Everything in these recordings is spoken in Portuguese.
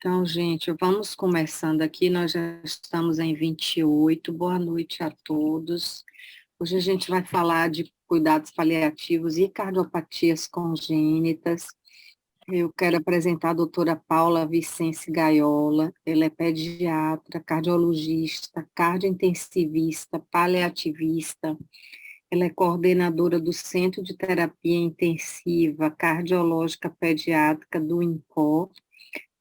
Então, gente, vamos começando aqui. Nós já estamos em 28. Boa noite a todos. Hoje a gente vai falar de cuidados paliativos e cardiopatias congênitas. Eu quero apresentar a doutora Paula Vicence Gaiola. Ela é pediatra, cardiologista, cardiointensivista, paliativista. Ela é coordenadora do Centro de Terapia Intensiva Cardiológica Pediátrica do INCOR,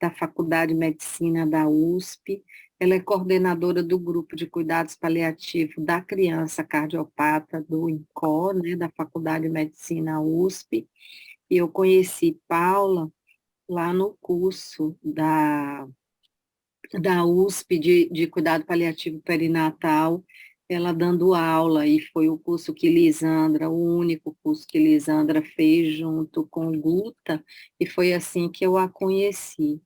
da Faculdade de Medicina da USP. Ela é coordenadora do Grupo de Cuidados Paliativos da Criança Cardiopata do INCOR, né, da Faculdade de Medicina USP. E eu conheci Paula lá no curso da USP de Cuidado Paliativo Perinatal, ela dando aula, e foi o curso que Lisandra, o único curso que Lisandra fez junto com Guta, e foi assim que eu a conheci.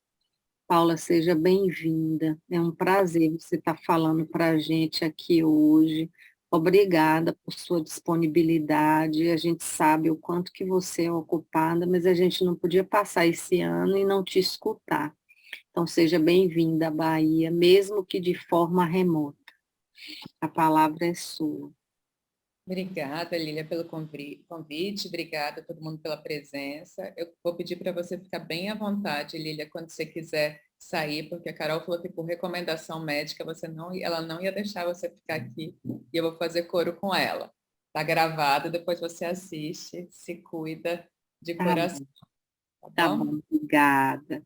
Paula, seja bem-vinda. É um prazer você estar falando para a gente aqui hoje. Obrigada por sua disponibilidade. A gente sabe o quanto que você é ocupada, mas a gente não podia passar esse ano e não te escutar. Então, seja bem-vinda à Bahia, mesmo que de forma remota. A palavra é sua. Obrigada, Lília, pelo convite. Obrigada a todo mundo pela presença. Eu vou pedir para você ficar bem à vontade, Lília, quando você quiser sair, porque a Carol falou que por recomendação médica ela não ia deixar você ficar aqui e eu vou fazer coro com ela. Está gravado, depois você assiste, se cuida de Tá coração, bom, tá tá bom? bom, obrigada.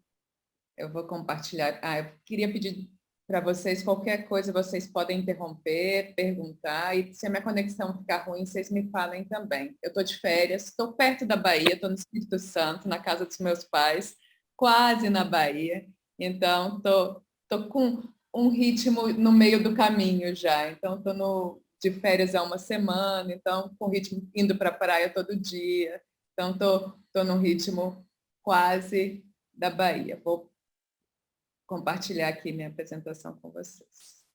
Eu vou compartilhar. Eu queria pedir para vocês qualquer coisa, vocês podem interromper, perguntar, e se a minha conexão ficar ruim, vocês me falem também. Eu estou de férias, estou perto da Bahia, estou no Espírito Santo, na casa dos meus pais, quase na Bahia, então estou com um ritmo no meio do caminho já, então estou de férias há uma semana, então com ritmo indo para a praia todo dia, então estou no ritmo quase da Bahia. Vou compartilhar aqui minha apresentação com vocês.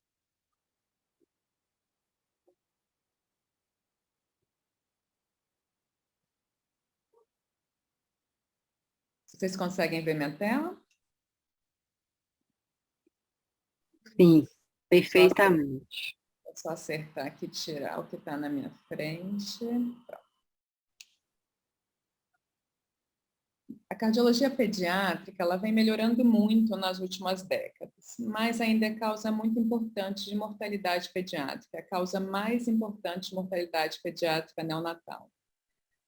Vocês conseguem ver minha tela? Sim, Só, perfeitamente. só acertar aqui e tirar o que está na minha frente. Pronto. A cardiologia pediátrica ela vem melhorando muito nas últimas décadas, mas ainda é causa muito importante de mortalidade pediátrica, a causa mais importante de mortalidade pediátrica neonatal.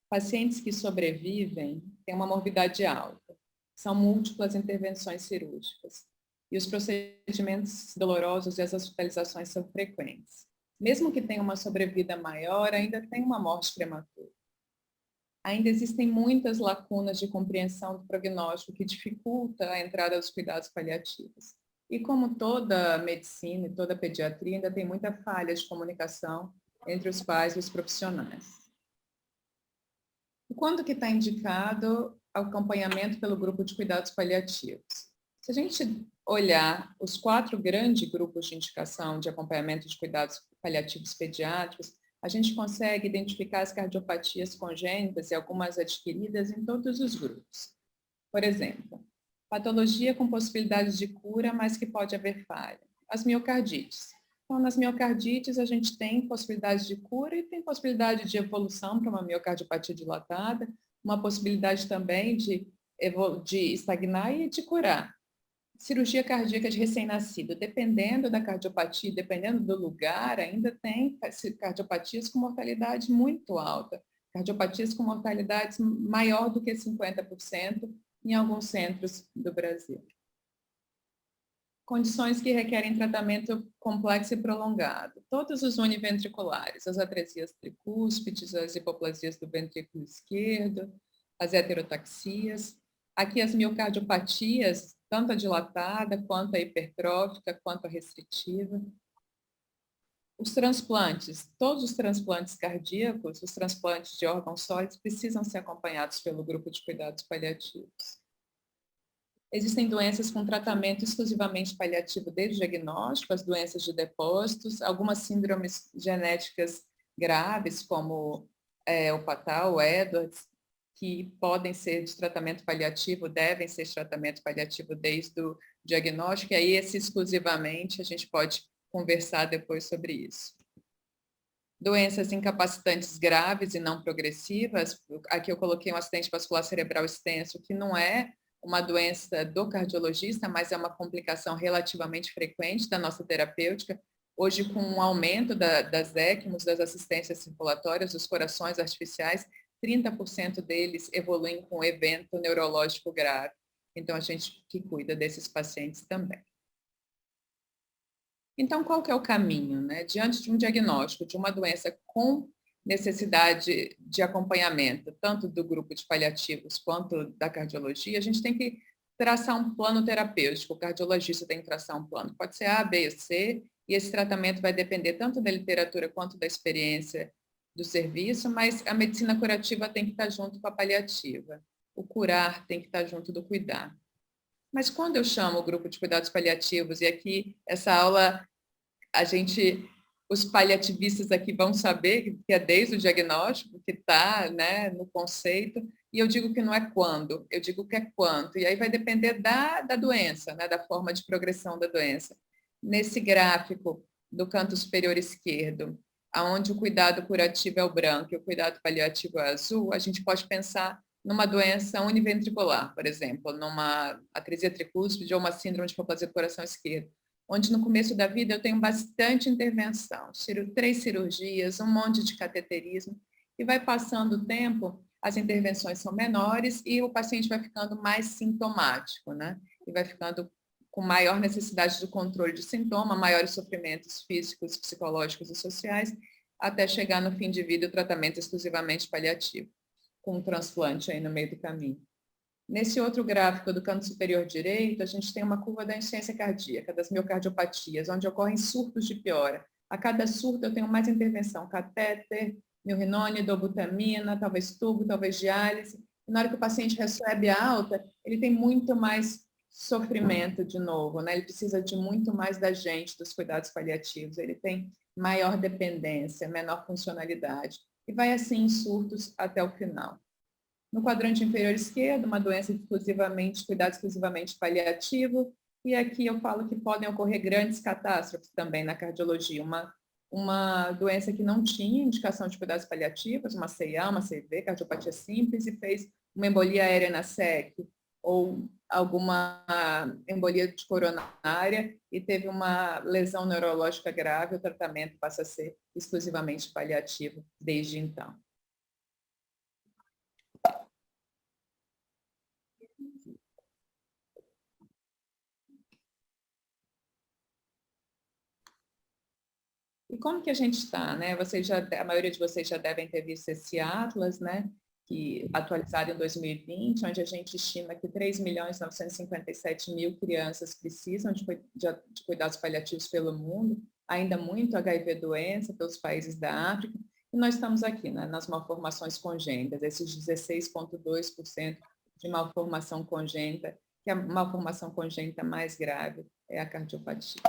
Pacientes que sobrevivem têm uma morbidade alta, são múltiplas intervenções cirúrgicas e os procedimentos dolorosos e as hospitalizações são frequentes. Mesmo que tenha uma sobrevida maior, ainda tem uma morte prematura. Ainda existem muitas lacunas de compreensão do prognóstico que dificulta a entrada dos cuidados paliativos. E como toda medicina e toda pediatria, ainda tem muita falha de comunicação entre os pais e os profissionais. E quando que está indicado acompanhamento pelo grupo de cuidados paliativos? Se a gente olhar os 4 grandes grupos de indicação de acompanhamento de cuidados paliativos pediátricos, a gente consegue identificar as cardiopatias congênitas e algumas adquiridas em todos os grupos. Por exemplo, patologia com possibilidades de cura, mas que pode haver falha. As miocardites. Então, nas miocardites, a gente tem possibilidade de cura e tem possibilidade de evolução para uma miocardiopatia dilatada, uma possibilidade também de estagnar e de curar. Cirurgia cardíaca de recém-nascido, dependendo da cardiopatia, dependendo do lugar, ainda tem cardiopatias com mortalidade muito alta, cardiopatias com mortalidade maior do que 50% em alguns centros do Brasil. Condições que requerem tratamento complexo e prolongado. Todos os univentriculares, as atresias tricúspides, as hipoplasias do ventrículo esquerdo, as heterotaxias. Aqui as miocardiopatias, tanto a dilatada, quanto a hipertrófica, quanto a restritiva. Os transplantes, todos os transplantes cardíacos, os transplantes de órgãos sólidos, precisam ser acompanhados pelo grupo de cuidados paliativos. Existem doenças com tratamento exclusivamente paliativo desde o diagnóstico, as doenças de depósitos, algumas síndromes genéticas graves, como o Patal, o Edwards, que podem ser de tratamento paliativo, devem ser de tratamento paliativo desde o diagnóstico, e aí esse exclusivamente a gente pode conversar depois sobre isso. Doenças incapacitantes graves e não progressivas, aqui eu coloquei um acidente vascular cerebral extenso, que não é uma doença do cardiologista, mas é uma complicação relativamente frequente da nossa terapêutica. Hoje, com o aumento das ECMOs, das assistências circulatórias, dos corações artificiais, 30% deles evoluem com evento neurológico grave. Então, a gente que cuida desses pacientes também. Então, qual que é o caminho, né? Diante de um diagnóstico de uma doença com necessidade de acompanhamento, tanto do grupo de paliativos quanto da cardiologia, a gente tem que traçar um plano terapêutico. O cardiologista tem que traçar um plano. Pode ser A, B ou C, e esse tratamento vai depender tanto da literatura quanto da experiência do serviço, mas a medicina curativa tem que estar junto com a paliativa. O curar tem que estar junto do cuidar. Mas quando eu chamo o grupo de cuidados paliativos, e aqui essa aula, os paliativistas aqui vão saber que é desde o diagnóstico, que está, né, no conceito, e eu digo que não é quando, eu digo que é quanto, e aí vai depender da doença, né, da forma de progressão da doença. Nesse gráfico do canto superior esquerdo, onde o cuidado curativo é o branco e o cuidado paliativo é o azul, a gente pode pensar numa doença univentricular, por exemplo, numa atresia tricúspide ou uma síndrome de hipoplasia do coração esquerdo, onde no começo da vida eu tenho bastante intervenção, 3 cirurgias, um monte de cateterismo, e vai passando o tempo, as intervenções são menores e o paciente vai ficando mais sintomático, né? E vai ficando com maior necessidade de controle de sintoma, maiores sofrimentos físicos, psicológicos e sociais, até chegar no fim de vida o tratamento exclusivamente paliativo, com um transplante aí no meio do caminho. Nesse outro gráfico do canto superior direito, a gente tem uma curva da insuficiência cardíaca, das miocardiopatias, onde ocorrem surtos de piora. A cada surto eu tenho mais intervenção, catéter, milrinone, dobutamina, talvez tubo, talvez diálise. E na hora que o paciente recebe a alta, ele tem muito mais sofrimento de novo, né? Ele precisa de muito mais da gente, dos cuidados paliativos. Ele tem maior dependência, menor funcionalidade. E vai assim em surtos até o final. No quadrante inferior esquerdo, uma doença cuidado exclusivamente paliativo, e aqui eu falo que podem ocorrer grandes catástrofes também na cardiologia, uma doença que não tinha indicação de cuidados paliativos, uma CIA, uma CV, cardiopatia simples, e fez uma embolia aérea na SEC, ou alguma embolia de coronária, e teve uma lesão neurológica grave, o tratamento passa a ser exclusivamente paliativo desde então. E como que a gente está, né? A maioria de vocês já devem ter visto esse atlas, né? Que, atualizado em 2020, onde a gente estima que 3.957.000 crianças precisam de cuidados paliativos pelo mundo, ainda muito HIV doença pelos países da África, e nós estamos aqui, né, nas malformações congênitas, esses 16,2% de malformação congênita, que a malformação congênita mais grave é a cardiopatia.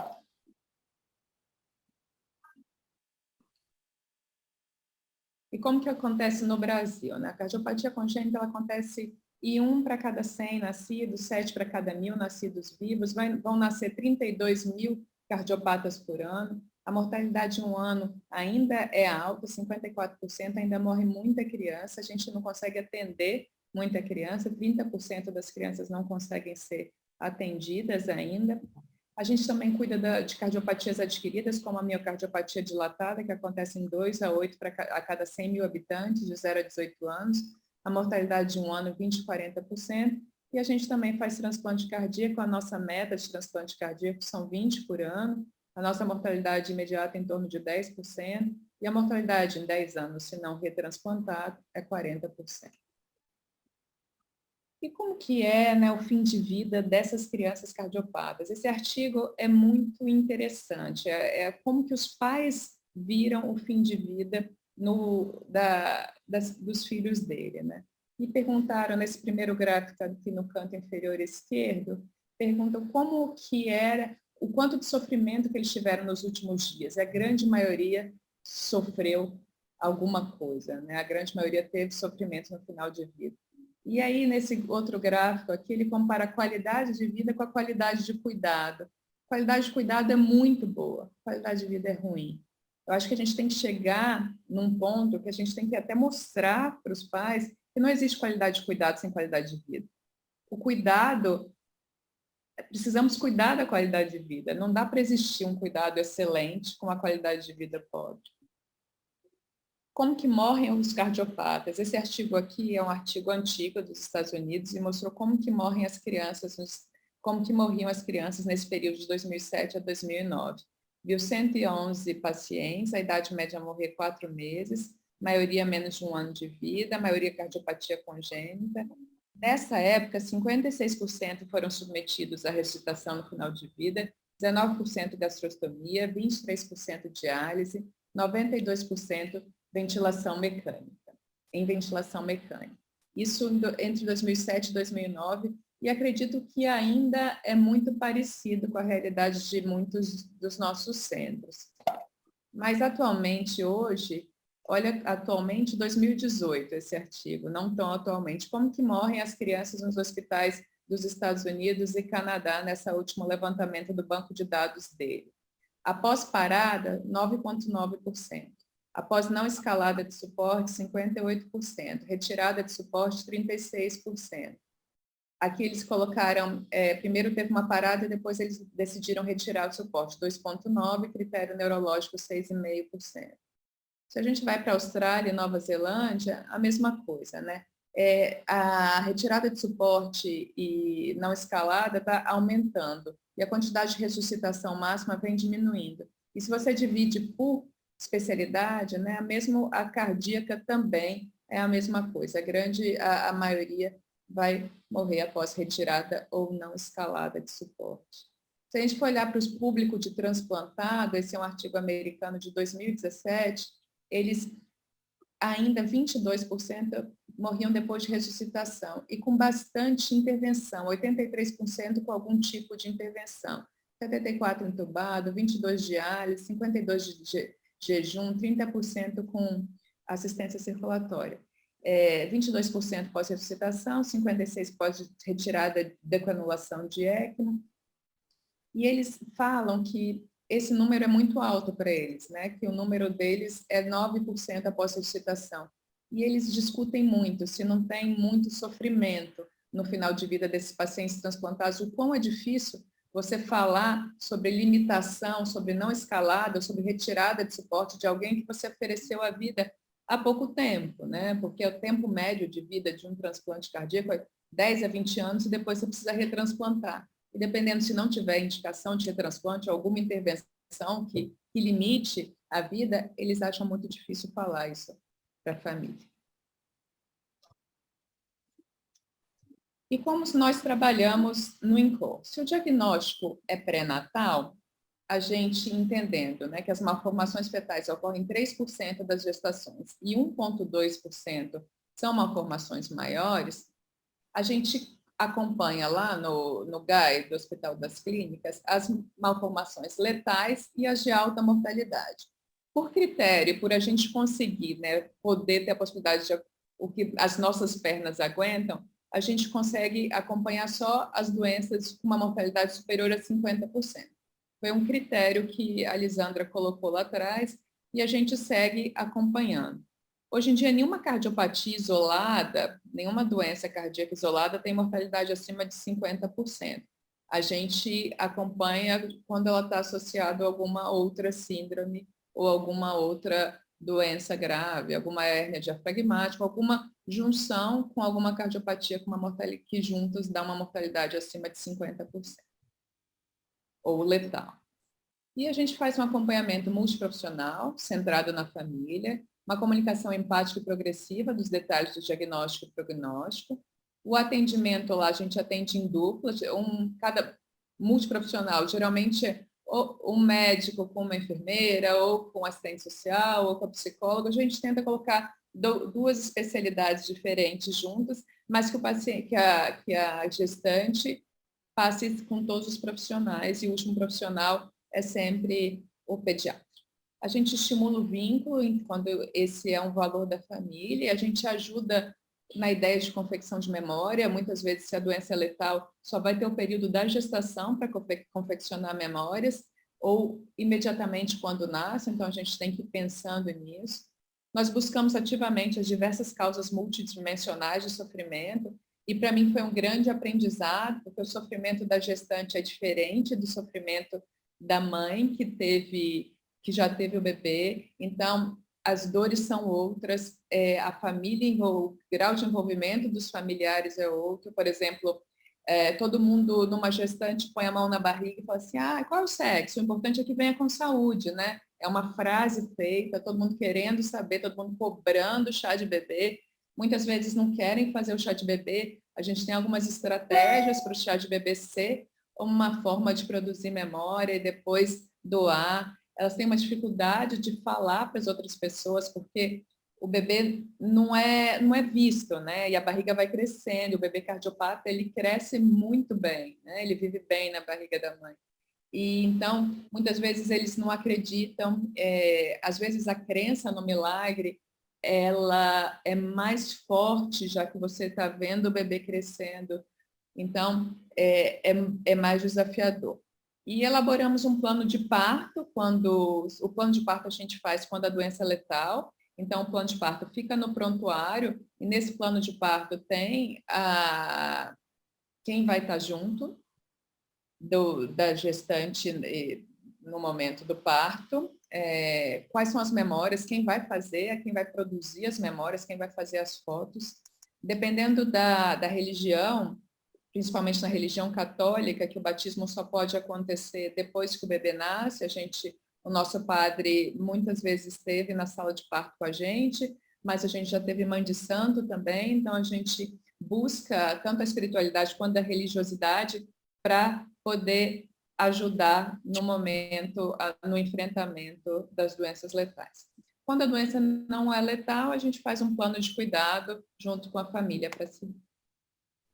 E como que acontece no Brasil, né? A cardiopatia congênita ela acontece em 1 para cada 100 nascidos, 7 para cada 1.000 nascidos vivos, vão nascer 32.000 cardiopatas por ano. A mortalidade em um ano ainda é alta, 54%, ainda morre muita criança, a gente não consegue atender muita criança, 30% das crianças não conseguem ser atendidas ainda. A gente também cuida de cardiopatias adquiridas, como a miocardiopatia dilatada, que acontece em 2 a 8 a cada 100.000 habitantes, de 0 a 18 anos. A mortalidade de um ano, 20 a 40%. E a gente também faz transplante cardíaco. A nossa meta de transplante cardíaco são 20 por ano. A nossa mortalidade imediata é em torno de 10%. E a mortalidade em 10 anos, se não retransplantado, é 40%. E como que é, né, o fim de vida dessas crianças cardiopatas? Esse artigo é muito interessante, é como que os pais viram o fim de vida dos filhos dele, né? E perguntaram, nesse primeiro gráfico aqui no canto inferior esquerdo, perguntam como que era, o quanto de sofrimento que eles tiveram nos últimos dias. A grande maioria sofreu alguma coisa, né? A grande maioria teve sofrimento no final de vida. E aí, nesse outro gráfico aqui, ele compara a qualidade de vida com a qualidade de cuidado. A qualidade de cuidado é muito boa, a qualidade de vida é ruim. Eu acho que a gente tem que chegar num ponto que a gente tem que até mostrar para os pais que não existe qualidade de cuidado sem qualidade de vida. O cuidado, precisamos cuidar da qualidade de vida. Não dá para existir um cuidado excelente com uma qualidade de vida pobre. Como que morrem os cardiopatas? Esse artigo aqui é um artigo antigo dos Estados Unidos e mostrou como que morrem as crianças, como que morriam as crianças nesse período de 2007 a 2009. Viu 111 pacientes, a idade média a morrer 4 meses, maioria menos de 1 ano de vida, maioria cardiopatia congênita. Nessa época, 56% foram submetidos à ressuscitação no final de vida, 19% gastrostomia, 23% diálise, 92% ventilação mecânica, em ventilação mecânica. Isso entre 2007 e 2009, e acredito que ainda é muito parecido com a realidade de muitos dos nossos centros. Mas atualmente, hoje, olha, atualmente, 2018, esse artigo, não tão atualmente, como que morrem as crianças nos hospitais dos Estados Unidos e Canadá, nessa último levantamento do banco de dados dele. Após parada, 9,9%. Após não escalada de suporte, 58%. Retirada de suporte, 36%. Aqui eles colocaram, primeiro teve uma parada e depois eles decidiram retirar o suporte, 2,9%, critério neurológico, 6,5%. Se a gente vai para a Austrália e Nova Zelândia, a mesma coisa, né? A retirada de suporte e não escalada está aumentando e a quantidade de ressuscitação máxima vem diminuindo. E se você divide por especialidade, né, mesmo a cardíaca também é a mesma coisa. A maioria vai morrer após retirada ou não escalada de suporte. Se a gente for olhar para os públicos de transplantado, esse é um artigo americano de 2017, eles ainda 22% morriam depois de ressuscitação e com bastante intervenção, 83% com algum tipo de intervenção, 74% entubado, 22% diálise, 52% de jejum, 30% com assistência circulatória. 22% pós-ressuscitação, 56% pós-retirada de canulação de ECMO. E eles falam que esse número é muito alto para eles, né? Que o número deles é 9% após ressuscitação. E eles discutem muito se não tem muito sofrimento no final de vida desses pacientes transplantados, o quão é difícil você falar sobre limitação, sobre não escalada, sobre retirada de suporte de alguém que você ofereceu a vida há pouco tempo, né? Porque o tempo médio de vida de um transplante cardíaco é 10 a 20 anos e depois você precisa retransplantar. E dependendo se não tiver indicação de retransplante, alguma intervenção que limite a vida, eles acham muito difícil falar isso para a família. E como nós trabalhamos no INCOR? Se o diagnóstico é pré-natal, a gente entendendo, né, que as malformações fetais ocorrem em 3% das gestações e 1,2% são malformações maiores, a gente acompanha lá no GAI do Hospital das Clínicas as malformações letais e as de alta mortalidade. Por critério, por a gente conseguir, né, poder ter a possibilidade de o que as nossas pernas aguentam, a gente consegue acompanhar só as doenças com uma mortalidade superior a 50%. Foi um critério que a Lisandra colocou lá atrás e a gente segue acompanhando. Hoje em dia, nenhuma cardiopatia isolada, nenhuma doença cardíaca isolada tem mortalidade acima de 50%. A gente acompanha quando ela está associada a alguma outra síndrome ou alguma outra doença grave, alguma hérnia diafragmática, alguma junção com alguma cardiopatia com uma mortalidade que juntas dá uma mortalidade acima de 50%, ou letal. E a gente faz um acompanhamento multiprofissional, centrado na família, uma comunicação empática e progressiva dos detalhes do diagnóstico e prognóstico. O atendimento lá, a gente atende em dupla, cada multiprofissional, geralmente um médico com uma enfermeira, ou com assistente social, ou com a psicóloga. A gente tenta colocar duas especialidades diferentes juntas, mas que o paciente, que a gestante passe com todos os profissionais, e o último profissional é sempre o pediatra. A gente estimula o vínculo, quando esse é um valor da família, a gente ajuda na ideia de confecção de memória. Muitas vezes, se a doença é letal, só vai ter o período da gestação para confeccionar memórias, ou imediatamente quando nasce, então a gente tem que ir pensando nisso. Nós buscamos ativamente as diversas causas multidimensionais de sofrimento, e para mim foi um grande aprendizado, porque o sofrimento da gestante é diferente do sofrimento da mãe que já teve o bebê. Então, as dores são outras, a família, o grau de envolvimento dos familiares é outro. Por exemplo, todo mundo numa gestante põe a mão na barriga e fala assim, qual é o sexo? O importante é que venha com saúde, né? É uma frase feita, todo mundo querendo saber, todo mundo cobrando chá de bebê. Muitas vezes não querem fazer o chá de bebê. A gente tem algumas estratégias para o chá de bebê ser uma forma de produzir memória e depois doar. Elas têm uma dificuldade de falar para as outras pessoas, porque o bebê não é visto, né? E a barriga vai crescendo. O bebê cardiopata, ele cresce muito bem, né? Ele vive bem na barriga da mãe. E então, muitas vezes eles não acreditam. Às vezes a crença no milagre, ela é mais forte, já que você está vendo o bebê crescendo. Então, é mais desafiador. E elaboramos um plano de parto, o plano de parto a gente faz quando a doença é letal. Então, o plano de parto fica no prontuário, e nesse plano de parto tem quem vai estar junto da gestante no momento do parto, quais são as memórias, quem vai fazer, quem vai produzir as memórias, quem vai fazer as fotos. Dependendo da religião, principalmente na religião católica, que o batismo só pode acontecer depois que o bebê nasce, o nosso padre muitas vezes esteve na sala de parto com a gente, mas a gente já teve mãe de santo também, então a gente busca tanto a espiritualidade quanto a religiosidade para poder ajudar no momento, no enfrentamento das doenças letais. Quando a doença não é letal, a gente faz um plano de cuidado junto com a família para seguir.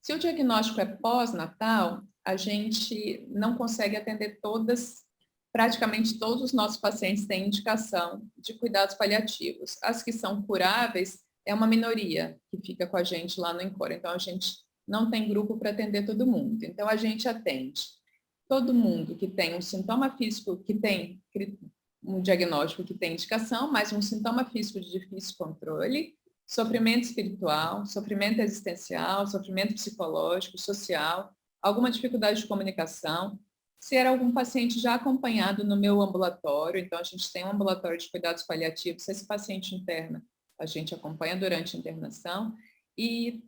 Se o diagnóstico é pós-natal, a gente não consegue atender praticamente todos os nossos pacientes têm indicação de cuidados paliativos. As que são curáveis é uma minoria que fica com a gente lá no Encore. Então, a gente não tem grupo para atender todo mundo. Então, a gente atende todo mundo que tem um sintoma físico, que tem um diagnóstico que tem indicação, mas um sintoma físico de difícil controle, sofrimento espiritual, sofrimento existencial, sofrimento psicológico, social, alguma dificuldade de comunicação. Se era algum paciente já acompanhado no meu ambulatório, então a gente tem um ambulatório de cuidados paliativos, se esse paciente interna, a gente acompanha durante a internação e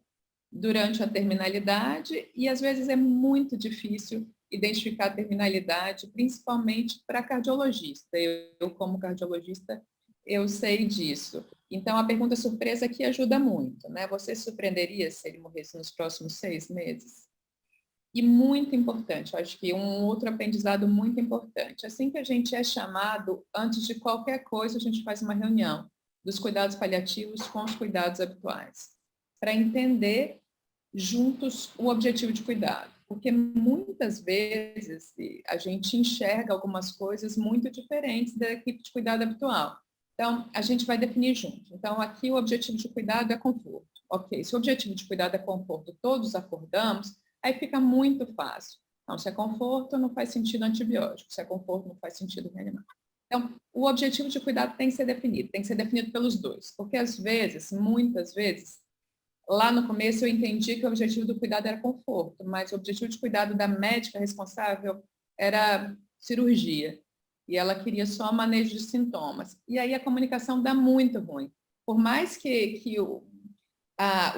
durante a terminalidade, e às vezes é muito difícil identificar a terminalidade, principalmente para cardiologista. Eu, como cardiologista, eu sei disso. Então, a pergunta surpresa aqui ajuda muito, né? Você se surpreenderia se ele morresse nos próximos 6 meses? E muito importante, eu acho que um outro aprendizado muito importante, assim que a gente é chamado, antes de qualquer coisa, a gente faz uma reunião dos cuidados paliativos com os cuidados habituais, para entender juntos o objetivo de cuidado. Porque muitas vezes a gente enxerga algumas coisas muito diferentes da equipe de cuidado habitual. Então, a gente vai definir junto. Então, aqui o objetivo de cuidado é conforto. Ok, se o objetivo de cuidado é conforto, todos acordamos, aí fica muito fácil. Então, se é conforto, não faz sentido antibiótico. Se é conforto, não faz sentido reanimar. Então, o objetivo de cuidado tem que ser definido pelos dois. Porque às vezes, muitas vezes, lá no começo eu entendi que o objetivo do cuidado era conforto, mas o objetivo de cuidado da médica responsável era cirurgia. E ela queria só manejo de sintomas. E aí a comunicação dá muito ruim. Por mais que o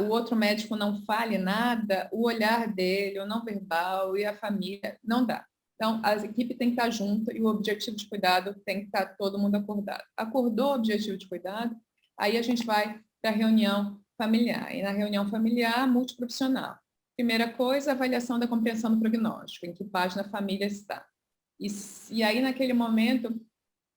outro médico não fale nada, o olhar dele, o não verbal e a família, não dá. Então, a equipe tem que estar junto e o objetivo de cuidado tem que estar todo mundo acordado. Acordou o objetivo de cuidado, aí a gente vai para a reunião familiar. E na reunião familiar, multiprofissional. Primeira coisa, avaliação da compreensão do prognóstico, em que página a família está. E aí, naquele momento,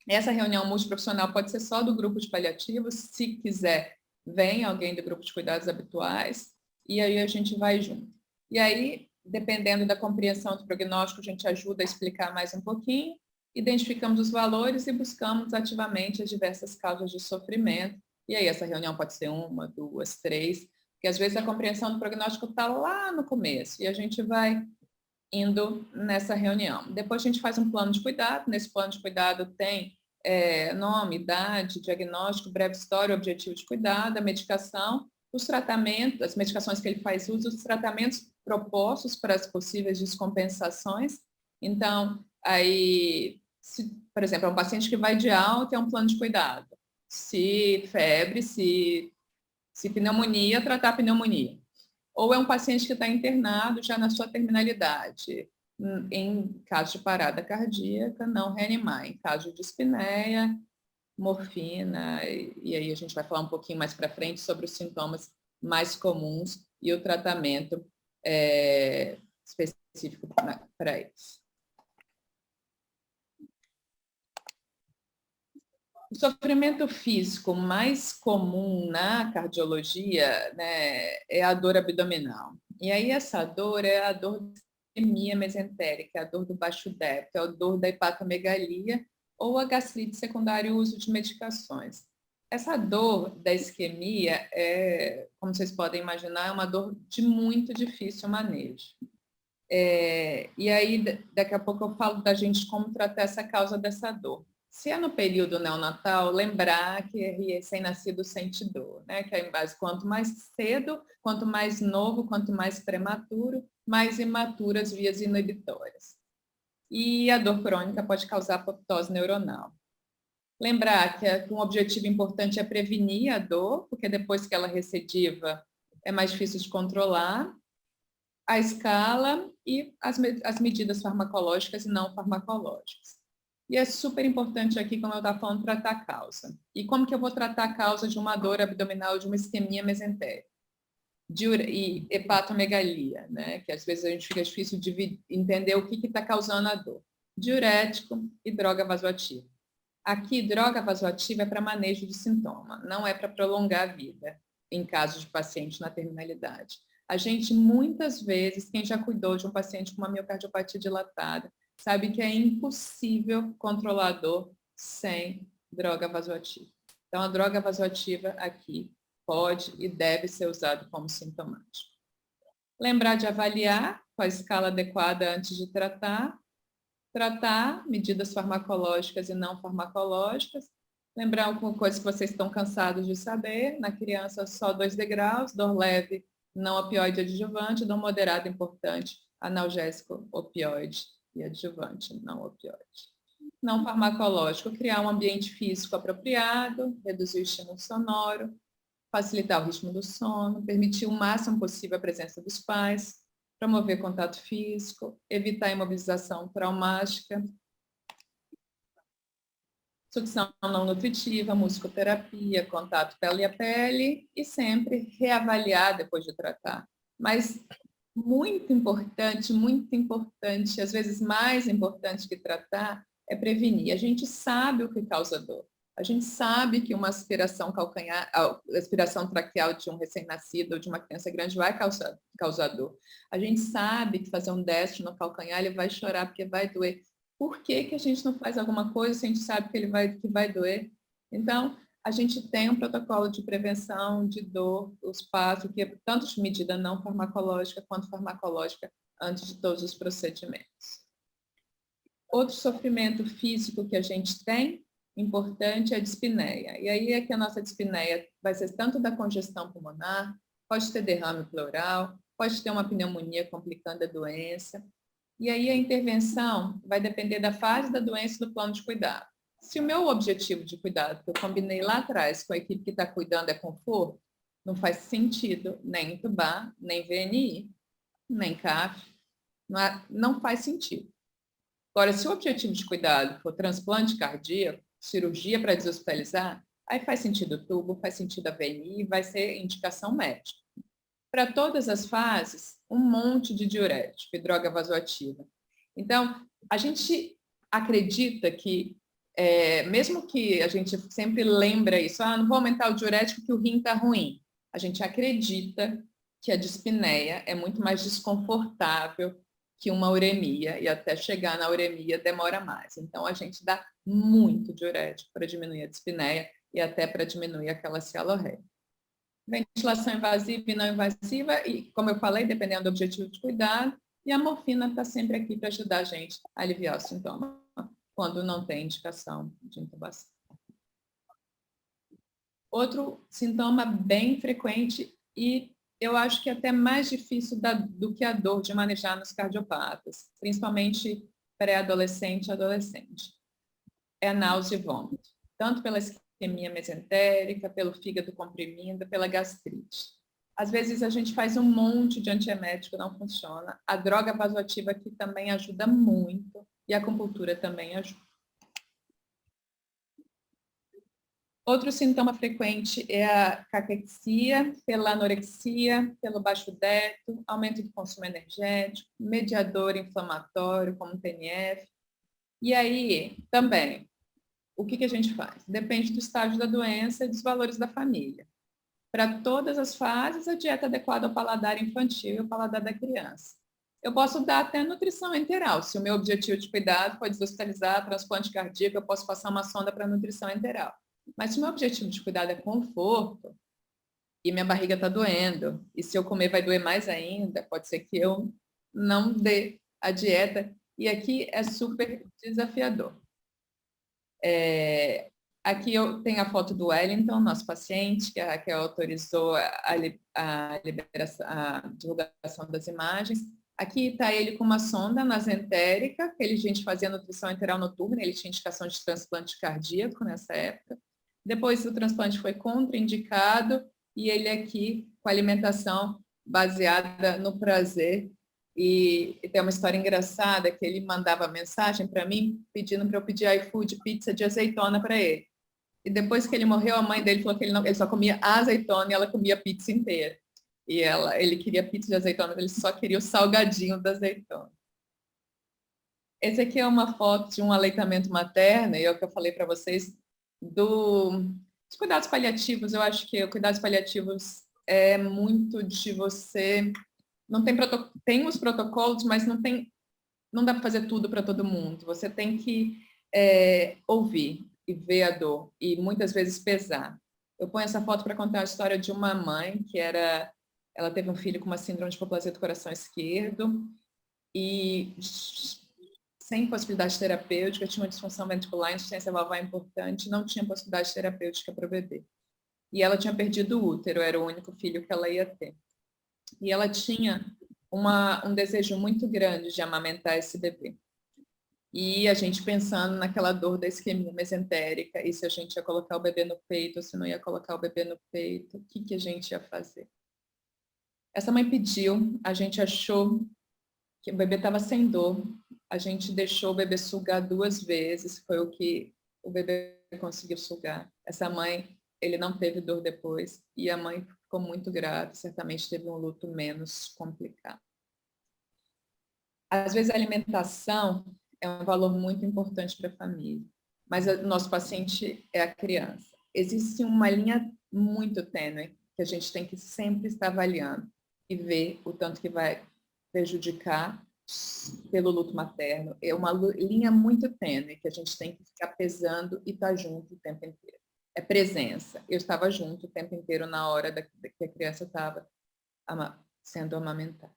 essa reunião multiprofissional pode ser só do grupo de paliativos, se quiser, vem alguém do grupo de cuidados habituais, e aí a gente vai junto. E aí, dependendo da compreensão do prognóstico, a gente ajuda a explicar mais um pouquinho, identificamos os valores e buscamos ativamente as diversas causas de sofrimento. E aí essa reunião pode ser 1, 2, 3, porque às vezes a compreensão do prognóstico está lá no começo e a gente vai indo nessa reunião. Depois a gente faz um plano de cuidado. Nesse plano de cuidado tem nome, idade, diagnóstico, breve história, objetivo de cuidado, a medicação, os tratamentos, as medicações que ele faz uso, os tratamentos propostos para as possíveis descompensações. Então, aí, por exemplo, é um paciente que vai de alta, é um plano de cuidado. Se febre, se pneumonia, tratar a pneumonia. Ou é um paciente que está internado já na sua terminalidade. Em caso de parada cardíaca, não reanimar. Em caso de dispneia, morfina, e aí a gente vai falar um pouquinho mais para frente sobre os sintomas mais comuns e o tratamento específico para eles. O sofrimento físico mais comum na cardiologia, né, é a dor abdominal. E aí essa dor é a dor da isquemia mesentérica, a dor do baixo débito, é a dor da hepatomegalia ou a gastrite secundária e o uso de medicações. Essa dor da isquemia, como vocês podem imaginar, é uma dor de muito difícil manejo. E aí, daqui a pouco eu falo da gente como tratar essa causa dessa dor. Se é no período neonatal, lembrar que recém-nascido sente dor, né? Que é em base, quanto mais cedo, quanto mais novo, quanto mais prematuro, mais imaturas vias inibitórias. E a dor crônica pode causar apoptose neuronal. Lembrar que um objetivo importante é prevenir a dor, porque depois que ela recidiva, é mais difícil de controlar. A escala e as medidas farmacológicas e não farmacológicas. E é super importante aqui, como eu estava falando, tratar a causa. E como que eu vou tratar a causa de uma dor abdominal, de uma isquemia mesentérica? E hepatomegalia, né? Que às vezes a gente fica difícil de entender o que está causando a dor. Diurético e droga vasoativa. Aqui, droga vasoativa é para manejo de sintoma, não é para prolongar a vida, em caso de paciente na terminalidade. A gente, muitas vezes, quem já cuidou de um paciente com uma miocardiopatia dilatada, sabe que é impossível controlar a dor sem droga vasoativa. Então, a droga vasoativa aqui pode e deve ser usada como sintomático. Lembrar de avaliar com a escala adequada antes de tratar medidas farmacológicas e não farmacológicas. Lembrar alguma coisa que vocês estão cansados de saber, na criança só 2 degraus, dor leve, não opioide adjuvante, dor moderada importante, analgésico opioide e adjuvante, não opioide. Não farmacológico, criar um ambiente físico apropriado, reduzir o estímulo sonoro, facilitar o ritmo do sono, permitir o máximo possível a presença dos pais, promover contato físico, evitar imobilização traumática, sucção não nutritiva, musicoterapia, contato pele a pele e sempre reavaliar depois de tratar. Mas muito importante, às vezes mais importante que tratar, é prevenir. A gente sabe o que causa dor. A gente sabe que uma aspiração aspiração traqueal de um recém-nascido ou de uma criança grande vai causar dor. A gente sabe que fazer um destro no calcanhar, ele vai chorar porque vai doer. Por que a gente não faz alguma coisa se a gente sabe que vai doer? Então, a gente tem um protocolo de prevenção de dor, os passos, que é tanto de medida não farmacológica quanto farmacológica, antes de todos os procedimentos. Outro sofrimento físico que a gente tem, importante, é a dispneia. E aí é que a nossa dispneia vai ser tanto da congestão pulmonar, pode ter derrame pleural, pode ter uma pneumonia complicando a doença. E aí a intervenção vai depender da fase da doença e do plano de cuidado. Se o meu objetivo de cuidado, que eu combinei lá atrás com a equipe que está cuidando, é conforto, não faz sentido nem entubar, nem VNI, nem CAF, não faz sentido. Agora, se o objetivo de cuidado for transplante cardíaco, cirurgia para deshospitalizar, aí faz sentido tubo, faz sentido a VNI, vai ser indicação médica. Para todas as fases, um monte de diurético e droga vasoativa. Então, a gente acredita que, mesmo que a gente sempre lembra isso, não vou aumentar o diurético que o rim está ruim. A gente acredita que a dispneia é muito mais desconfortável que uma uremia, e até chegar na uremia demora mais. Então, a gente dá muito diurético para diminuir a dispneia e até para diminuir aquela cialorreia. Ventilação invasiva e não invasiva, e como eu falei, dependendo do objetivo de cuidado, e a morfina está sempre aqui para ajudar a gente a aliviar o sintoma, quando não tem indicação de intubação. Outro sintoma bem frequente, e eu acho que até mais difícil do que a dor de manejar nos cardiopatas, principalmente pré-adolescente e adolescente, é a náusea e vômito, tanto pela isquemia mesentérica, pelo fígado comprimido, pela gastrite. Às vezes a gente faz um monte de antiemético, não funciona. A droga vasoativa aqui também ajuda muito e a acupuntura também ajuda. Outro sintoma frequente é a caquexia, pela anorexia, pelo baixo deto, aumento do consumo energético, mediador inflamatório, como o TNF. E aí, também, o que a gente faz? Depende do estágio da doença e dos valores da família. Para todas as fases, a dieta adequada ao paladar infantil e ao paladar da criança. Eu posso dar até nutrição enteral. Se o meu objetivo de cuidado for deshospitalizar, transplante cardíaco, eu posso passar uma sonda para nutrição enteral. Mas se o meu objetivo de cuidado é conforto, e minha barriga está doendo, e se eu comer vai doer mais ainda, pode ser que eu não dê a dieta, e aqui é super desafiador. Aqui eu tenho a foto do Wellington, nosso paciente, que a Raquel autorizou a divulgação das imagens. Aqui está ele com uma sonda nasentérica, que a gente fazia nutrição enteral noturna, ele tinha indicação de transplante cardíaco nessa época. Depois o transplante foi contraindicado e ele aqui com alimentação baseada no prazer. E tem uma história engraçada que ele mandava mensagem para mim pedindo para eu pedir iFood, pizza de azeitona para ele. E depois que ele morreu, a mãe dele falou que ele só comia azeitona e ela comia a pizza inteira. E ele queria pizza de azeitona, mas ele só queria o salgadinho da azeitona. Esse aqui é uma foto de um aleitamento materno, e é o que eu falei para vocês, dos cuidados paliativos. Eu acho que cuidados paliativos é muito de você... Não tem os protocolos, mas não dá para fazer tudo para todo mundo. Você tem que ouvir e ver a dor, e muitas vezes pesar. Eu ponho essa foto para contar a história de uma mãe que ela teve um filho com uma síndrome de hipoplasia do coração esquerdo, e sem possibilidade terapêutica, tinha uma disfunção ventricular, insuficiência valvar importante, não tinha possibilidade terapêutica para o bebê. E ela tinha perdido o útero, era o único filho que ela ia ter. E ela tinha um desejo muito grande de amamentar esse bebê. E a gente pensando naquela dor da isquemia mesentérica, e se a gente ia colocar o bebê no peito, ou se não ia colocar o bebê no peito, o que a gente ia fazer? Essa mãe pediu, a gente achou que o bebê estava sem dor, a gente deixou o bebê sugar 2 vezes, foi o que o bebê conseguiu sugar. Essa mãe, ele não teve dor depois, e a mãe ficou muito grave, certamente teve um luto menos complicado. Às vezes a alimentação é um valor muito importante para a família, mas o nosso paciente é a criança. Existe uma linha muito tênue que a gente tem que sempre estar avaliando e ver o tanto que vai prejudicar pelo luto materno. É uma linha muito tênue que a gente tem que ficar pesando e estar junto o tempo inteiro. É presença. Eu estava junto o tempo inteiro na hora que a criança estava sendo amamentada.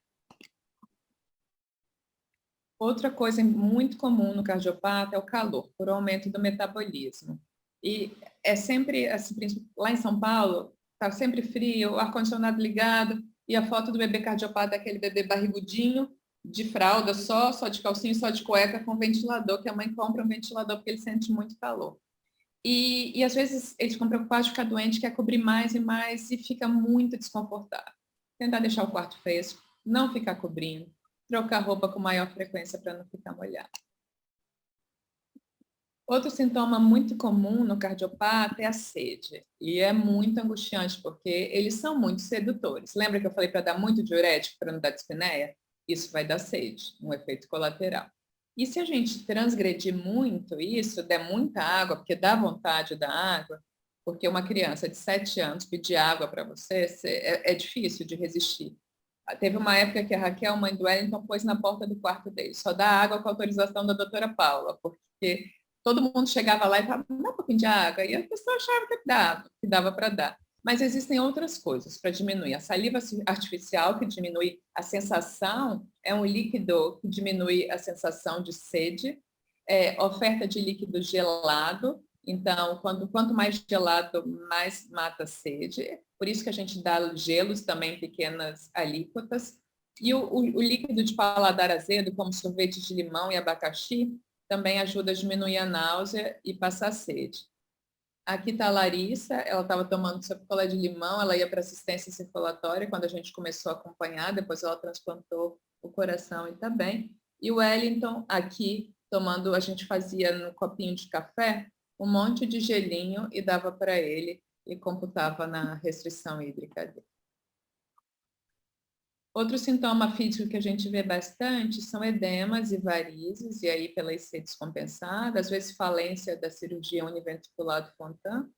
Outra coisa muito comum no cardiopata é o calor, por aumento do metabolismo. E é sempre, assim, lá em São Paulo, está sempre frio, o ar-condicionado ligado, e a foto do bebê cardiopata é aquele bebê barrigudinho, de fralda só de calcinha, só de cueca, com ventilador, que a mãe compra um ventilador porque ele sente muito calor. E às vezes eles ficam preocupados de ficar doente, quer cobrir mais e mais, e fica muito desconfortável. Tentar deixar o quarto fresco, não ficar cobrindo, trocar roupa com maior frequência para não ficar molhado. Outro sintoma muito comum no cardiopata é a sede. E é muito angustiante, porque eles são muito sedutores. Lembra que eu falei para dar muito diurético para não dar dispneia? Isso vai dar sede, um efeito colateral. E se a gente transgredir muito isso, der muita água, porque dá vontade da água, porque uma criança de 7 anos pedir água para você, é difícil de resistir Teve uma época que a Raquel, mãe do Wellington, pôs na porta do quarto dele, só dá água com autorização da doutora Paula, porque todo mundo chegava lá e falava, dá um pouquinho de água, e a pessoa achava que dava para dar. Mas existem outras coisas para diminuir. A saliva artificial, que diminui a sensação, é um líquido que diminui a sensação de sede, oferta de líquido gelado, então, quanto mais gelado, mais mata a sede. Por isso que a gente dá gelos também, pequenas alíquotas. E o líquido de paladar azedo, como sorvete de limão e abacaxi, também ajuda a diminuir a náusea e passar sede. Aqui está a Larissa, ela estava tomando seu picolé de limão, ela ia para assistência circulatória quando a gente começou a acompanhar, depois ela transplantou o coração e está bem. E o Wellington, aqui, tomando, a gente fazia no copinho de café, um monte de gelinho e dava para ele e computava na restrição hídrica dele. Outro sintoma físico que a gente vê bastante são edemas e varizes, e aí pela IC descompensada, às vezes falência da cirurgia univentricular do Fontan,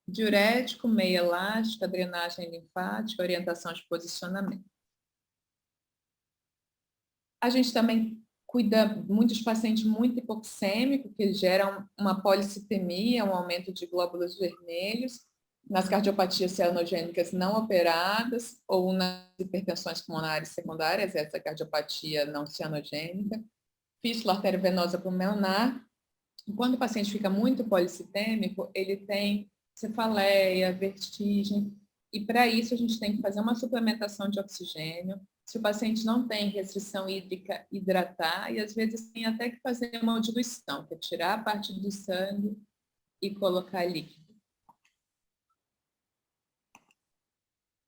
diurético, meia elástica, drenagem linfática, orientação de posicionamento. A gente também cuida muito de paciente muito hipoxêmico, que geram uma policitemia, um aumento de glóbulos vermelhos, nas cardiopatias cianogênicas não operadas ou nas hipertensões pulmonares secundárias, essa cardiopatia não cianogênica, fístula arteriovenosa pulmonar. Quando o paciente fica muito policitêmico, ele tem cefaleia, vertigem, e para isso a gente tem que fazer uma suplementação de oxigênio. Se o paciente não tem restrição hídrica, hidratar, e às vezes tem até que fazer uma diluição, que é tirar a parte do sangue e colocar líquido.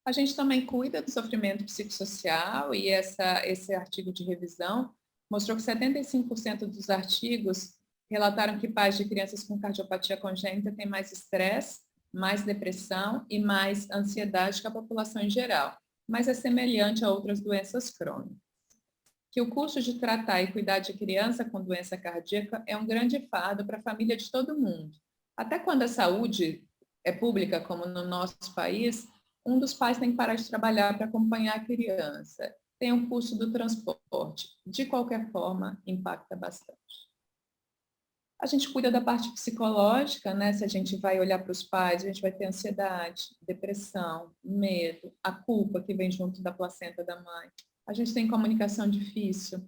A gente também cuida do sofrimento psicossocial, e esse artigo de revisão mostrou que 75% dos artigos relataram que pais de crianças com cardiopatia congênita têm mais estresse, mais depressão e mais ansiedade que a população em geral, mas é semelhante a outras doenças crônicas. Que o custo de tratar e cuidar de criança com doença cardíaca é um grande fardo para a família de todo mundo. Até quando a saúde é pública, como no nosso país, um dos pais tem que parar de trabalhar para acompanhar a criança. Tem o custo do transporte. De qualquer forma, impacta bastante. A gente cuida da parte psicológica, né? Se a gente vai olhar para os pais, a gente vai ter ansiedade, depressão, medo, a culpa que vem junto da placenta da mãe. A gente tem comunicação difícil.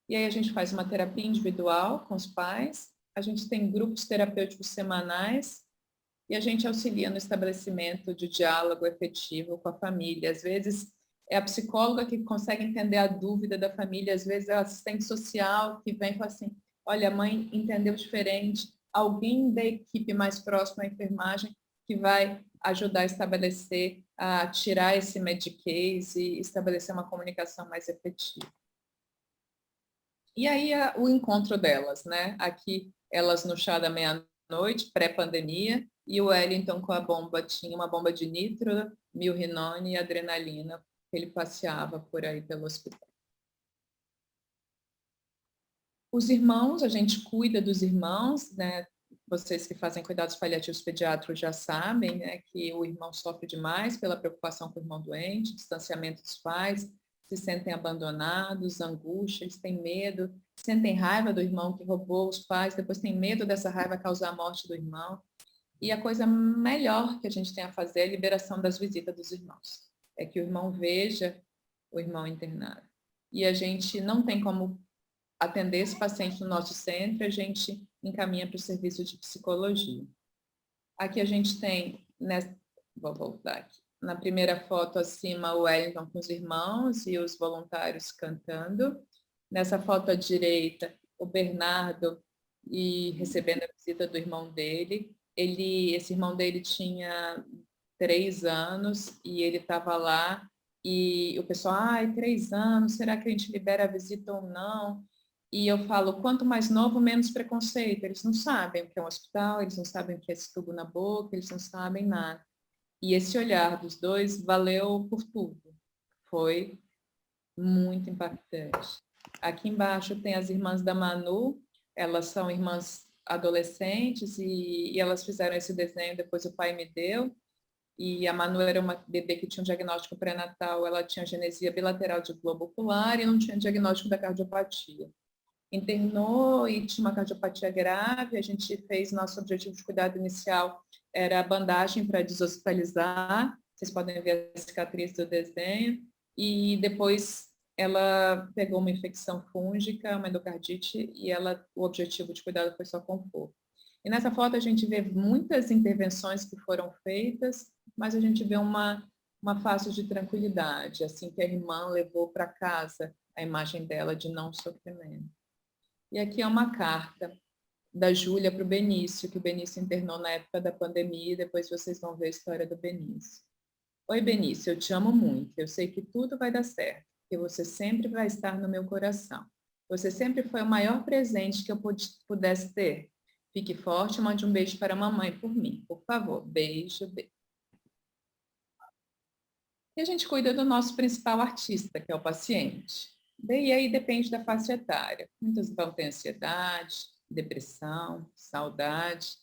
E aí a gente faz uma terapia individual com os pais, a gente tem grupos terapêuticos semanais e a gente auxilia no estabelecimento de diálogo efetivo com a família. Às vezes é a psicóloga que consegue entender a dúvida da família, às vezes é o assistente social que vem e fala assim, olha, a mãe entendeu diferente, alguém da equipe mais próxima à enfermagem que vai ajudar a estabelecer, a tirar esse medicase e estabelecer uma comunicação mais efetiva. E aí o encontro delas, né? Aqui elas no chá da meia-noite, pré-pandemia, e o Wellington com a bomba, tinha uma bomba de nitro, milrinone e adrenalina, que ele passeava por aí pelo hospital. Os irmãos, a gente cuida dos irmãos, né? Vocês que fazem cuidados paliativos pediátricos já sabem, né, que o irmão sofre demais pela preocupação com o irmão doente, distanciamento dos pais, se sentem abandonados, angústia, eles têm medo, sentem raiva do irmão que roubou os pais, depois tem medo dessa raiva causar a morte do irmão. E a coisa melhor que a gente tem a fazer é a liberação das visitas dos irmãos. É que o irmão veja o irmão internado. E a gente não tem como atender esse paciente no nosso centro, a gente encaminha para o serviço de psicologia. Aqui a gente tem, vou voltar aqui, na primeira foto acima o Wellington com os irmãos e os voluntários cantando. Nessa foto à direita, o Bernardo e recebendo a visita do irmão dele. Esse irmão dele tinha 3 anos e ele estava lá e o pessoal, 3 anos, será que a gente libera a visita ou não? E eu falo, quanto mais novo, menos preconceito. Eles não sabem o que é um hospital, eles não sabem o que é esse tubo na boca, eles não sabem nada. E esse olhar dos dois valeu por tudo. Foi muito impactante. Aqui embaixo tem as irmãs da Manu, elas são irmãs adolescentes e elas fizeram esse desenho, depois o pai me deu. e a Manu era uma bebê que tinha um diagnóstico pré-natal, ela tinha genesia bilateral de globo ocular e não tinha diagnóstico da cardiopatia. Internou e tinha uma cardiopatia grave, a gente fez nosso objetivo de cuidado inicial, era a bandagem para deshospitalizar, vocês podem ver a cicatriz do desenho, e depois ela pegou uma infecção fúngica, uma endocardite, e o objetivo de cuidado foi só conforto. E nessa foto a gente vê muitas intervenções que foram feitas, mas a gente vê uma fase de tranquilidade, assim que a irmã levou para casa a imagem dela de não sofrimento. E aqui é uma carta da Júlia para o Benício, que o Benício internou na época da pandemia, e depois vocês vão ver a história do Benício. Oi, Benício, eu te amo muito, eu sei que tudo vai dar certo, que você sempre vai estar no meu coração. Você sempre foi o maior presente que eu pudesse ter. Fique forte e mande um beijo para a mamãe por mim, por favor. Beijo, beijo. E a gente cuida do nosso principal artista, que é o paciente. E aí depende da faixa etária. Muitas vão ter ansiedade, depressão, saudade.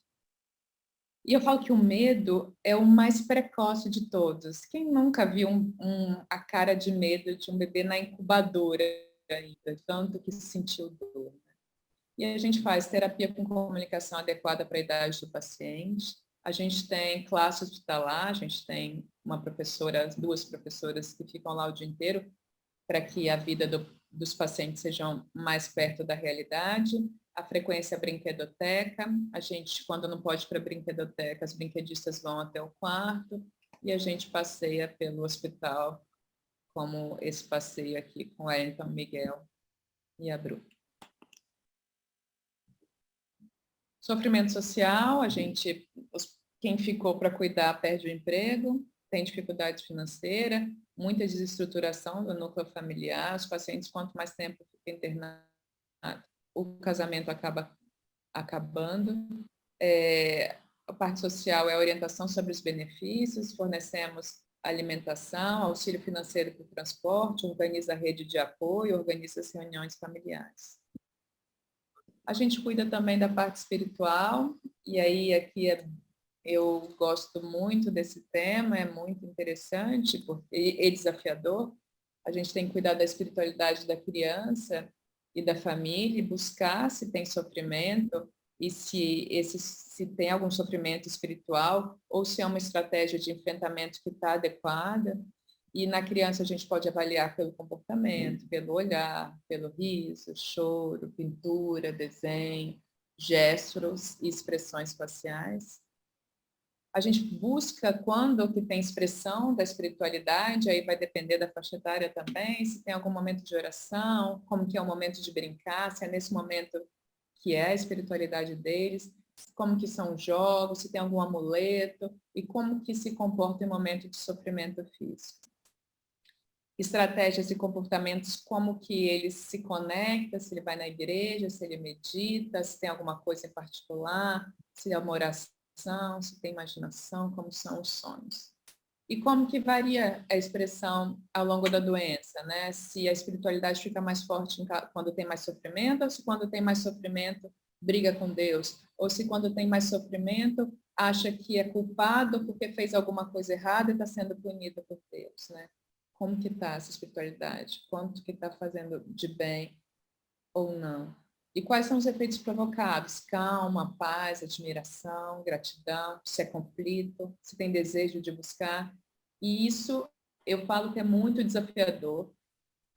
E eu falo que o medo é o mais precoce de todos. Quem nunca viu a cara de medo de um bebê na incubadora ainda, tanto que sentiu dor? E a gente faz terapia com comunicação adequada para a idade do paciente. A gente tem classe hospitalar, a gente tem uma professora, 2 professoras que ficam lá o dia inteiro para que a vida dos pacientes sejam mais perto da realidade. A frequência brinquedoteca, a gente, quando não pode ir para a brinquedoteca, as brinquedistas vão até o quarto e a gente passeia pelo hospital, como esse passeio aqui com a Wellington, Miguel e a Bru. Sofrimento social, quem ficou para cuidar perde o emprego, tem dificuldade financeira, muita desestruturação do núcleo familiar, os pacientes, quanto mais tempo fica internado, o casamento acaba acabando. A parte social é a orientação sobre os benefícios, fornecemos alimentação, auxílio financeiro para o transporte, organiza a rede de apoio, organiza as reuniões familiares. A gente cuida também da parte espiritual, e aí aqui eu gosto muito desse tema, é muito interessante porque é desafiador. A gente tem que cuidar da espiritualidade da criança e da família, e buscar se tem sofrimento e se tem algum sofrimento espiritual ou se é uma estratégia de enfrentamento que está adequada. E na criança a gente pode avaliar pelo comportamento, pelo olhar, pelo riso, choro, pintura, desenho, gestos e expressões faciais. A gente busca quando que tem expressão da espiritualidade, aí vai depender da faixa etária também, se tem algum momento de oração, como que é o momento de brincar, se é nesse momento que é a espiritualidade deles, como que são os jogos, se tem algum amuleto e como que se comporta em momento de sofrimento físico. Estratégias e comportamentos, como que ele se conecta, se ele vai na igreja, se ele medita, se tem alguma coisa em particular, se é uma oração, se tem imaginação, como são os sonhos. E como que varia a expressão ao longo da doença, né? Se a espiritualidade fica mais forte quando tem mais sofrimento, ou se quando tem mais sofrimento briga com Deus, ou se quando tem mais sofrimento acha que é culpado porque fez alguma coisa errada e está sendo punido por Deus, né? Como que está essa espiritualidade? Quanto que está fazendo de bem ou não? E quais são os efeitos provocados? Calma, paz, admiração, gratidão, se é conflito, se tem desejo de buscar. E isso, eu falo que é muito desafiador.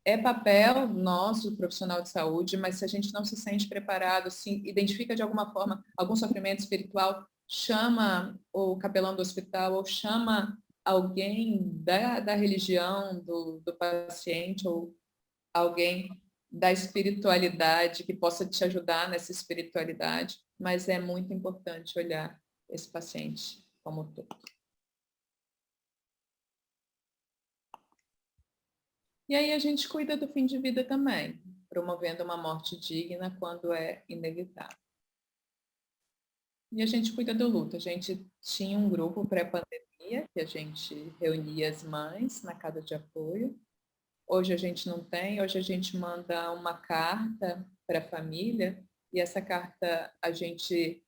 É papel nosso, profissional de saúde, mas se a gente não se sente preparado, se identifica de alguma forma algum sofrimento espiritual, chama o capelão do hospital ou chama alguém da religião do paciente ou alguém da espiritualidade que possa te ajudar nessa espiritualidade, mas é muito importante olhar esse paciente como um todo. E aí a gente cuida do fim de vida também, promovendo uma morte digna quando é inevitável. E a gente cuida do luto. A gente tinha um grupo pré-pandemia, que a gente reunia as mães na casa de apoio. Hoje a gente não tem, hoje a gente manda uma carta para a família, e essa carta a gente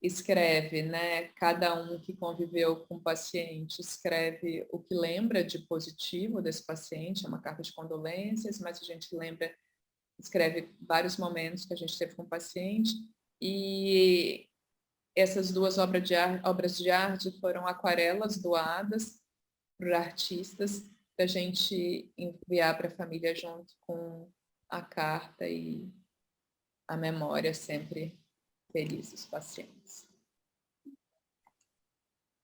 escreve, né? Cada um que conviveu com o paciente escreve o que lembra de positivo desse paciente, é uma carta de condolências, mas a gente lembra, escreve vários momentos que a gente teve com o paciente, e essas duas obras de arte foram aquarelas doadas por artistas, para a gente enviar para a família junto com a carta e a memória sempre feliz dos pacientes.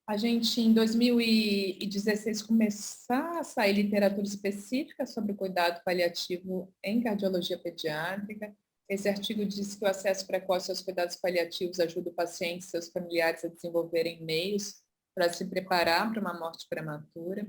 A gente, em 2016, começar a sair literatura específica sobre o cuidado paliativo em cardiologia pediátrica. Esse artigo diz que o acesso precoce aos cuidados paliativos ajuda o paciente e seus familiares a desenvolverem meios para se preparar para uma morte prematura.